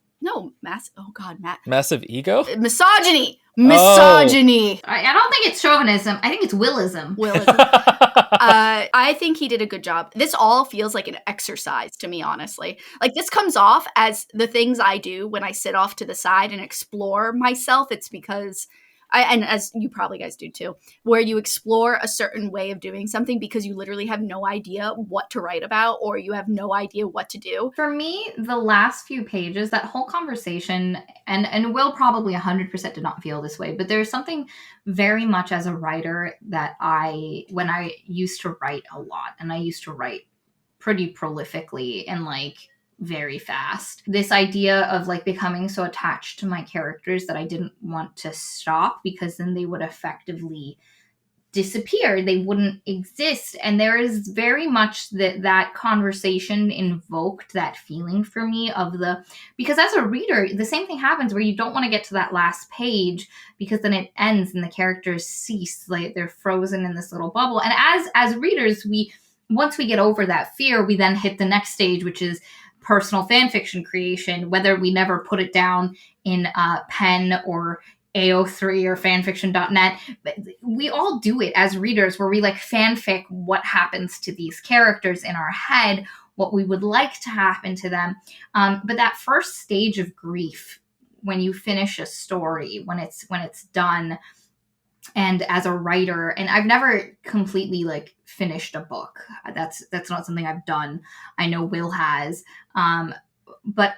ego? Misogyny! Oh. Misogyny! I don't think it's chauvinism. I think it's willism. I think he did a good job. This all feels like an exercise to me, honestly. Like, this comes off as the things I do when I sit off to the side and explore myself. It's because and as you probably guys do too, where you explore a certain way of doing something because you literally have no idea what to write about or you have no idea what to do. For me, the last few pages, that whole conversation, and Will probably 100% did not feel this way, but there's something very much as a writer that when I used to write a lot, and I used to write pretty prolifically and like very fast. This idea of like becoming so attached to my characters that I didn't want to stop because then they would effectively disappear. They wouldn't exist. And there is very much that conversation invoked that feeling for me because as a reader, the same thing happens where you don't want to get to that last page because then it ends and the characters cease, like they're frozen in this little bubble. And as readers, once we get over that fear, we then hit the next stage, which is personal fan fiction creation, whether we never put it down in pen or AO3 or fanfiction.net. We all do it as readers where we like fanfic what happens to these characters in our head, what we would like to happen to them. But that first stage of grief, when you finish a story, when it's done, and as a writer, and I've never completely like finished a book. That's not something I've done. I know Will has, but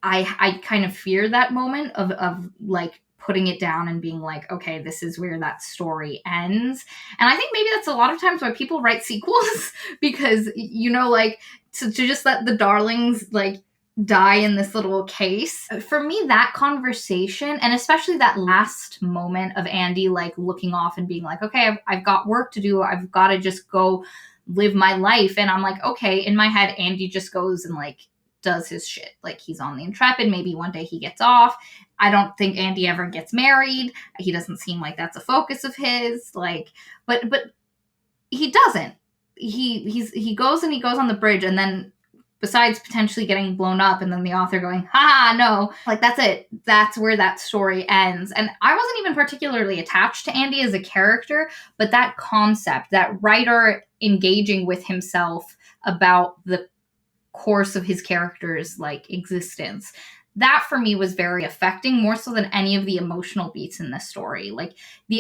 I kind of fear that moment of like putting it down and being like, okay, this is where that story ends. And I think maybe that's a lot of times why people write sequels because, you know, like to just let the darlings like die in this little case. For me, that conversation, and especially that last moment of Andy like looking off and being like, okay, I've got work to do. I've got to just go live my life. And I'm like, okay, in my head, Andy just goes and like does his shit. Like he's on the Intrepid. Maybe one day he gets off. I don't think Andy ever gets married. He doesn't seem like that's a focus of his. Like, but he doesn't. He goes and he goes on the bridge, and then besides potentially getting blown up and then the author going, ha, no, like that's it. That's where that story ends. And I wasn't even particularly attached to Andy as a character, but that concept, that writer engaging with himself about the course of his character's like existence, that for me was very affecting, more so than any of the emotional beats in this story. Like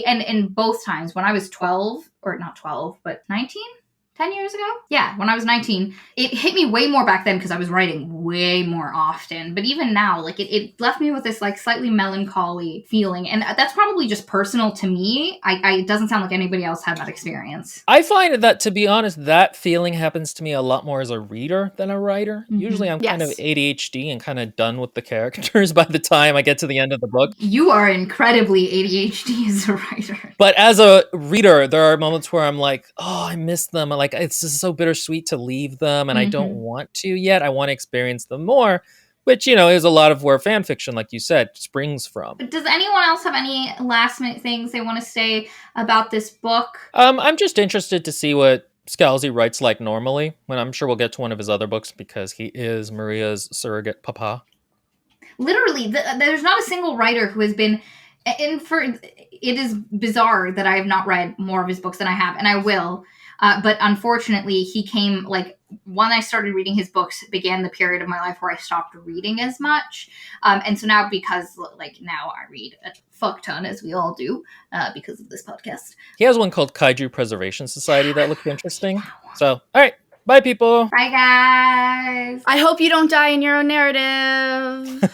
and both times when I was 12, or not 12, but 19, 10 years ago? Yeah, when I was 19, it hit me way more back then because I was writing way more often. But even now, like it left me with this like slightly melancholy feeling. And that's probably just personal to me. It doesn't sound like anybody else had that experience. I find that, to be honest, that feeling happens to me a lot more as a reader than a writer. Mm-hmm. Usually I'm kind of ADHD and kind of done with the characters by the time I get to the end of the book. You are incredibly ADHD as a writer. But as a reader, there are moments where I'm like, oh, I miss them. Like, it's just so bittersweet to leave them, and I don't want to yet. I want to experience them more, which, is a lot of where fan fiction, like you said, springs from. Does anyone else have any last minute things they want to say about this book? I'm just interested to see what Scalzi writes like normally, when I'm sure we'll get to one of his other books, because he is Maria's surrogate papa. Literally, there's not a single writer who has been... it is bizarre that I have not read more of his books than I have, and I will. But unfortunately, he came, like, when I started reading his books, began the period of my life where I stopped reading as much. And so now, because, like, now I read a fuck ton, as we all do, because of this podcast. He has one called Kaiju Preservation Society that looked interesting. So, all right. Bye, people. Bye, guys. I hope you don't die in your own narrative.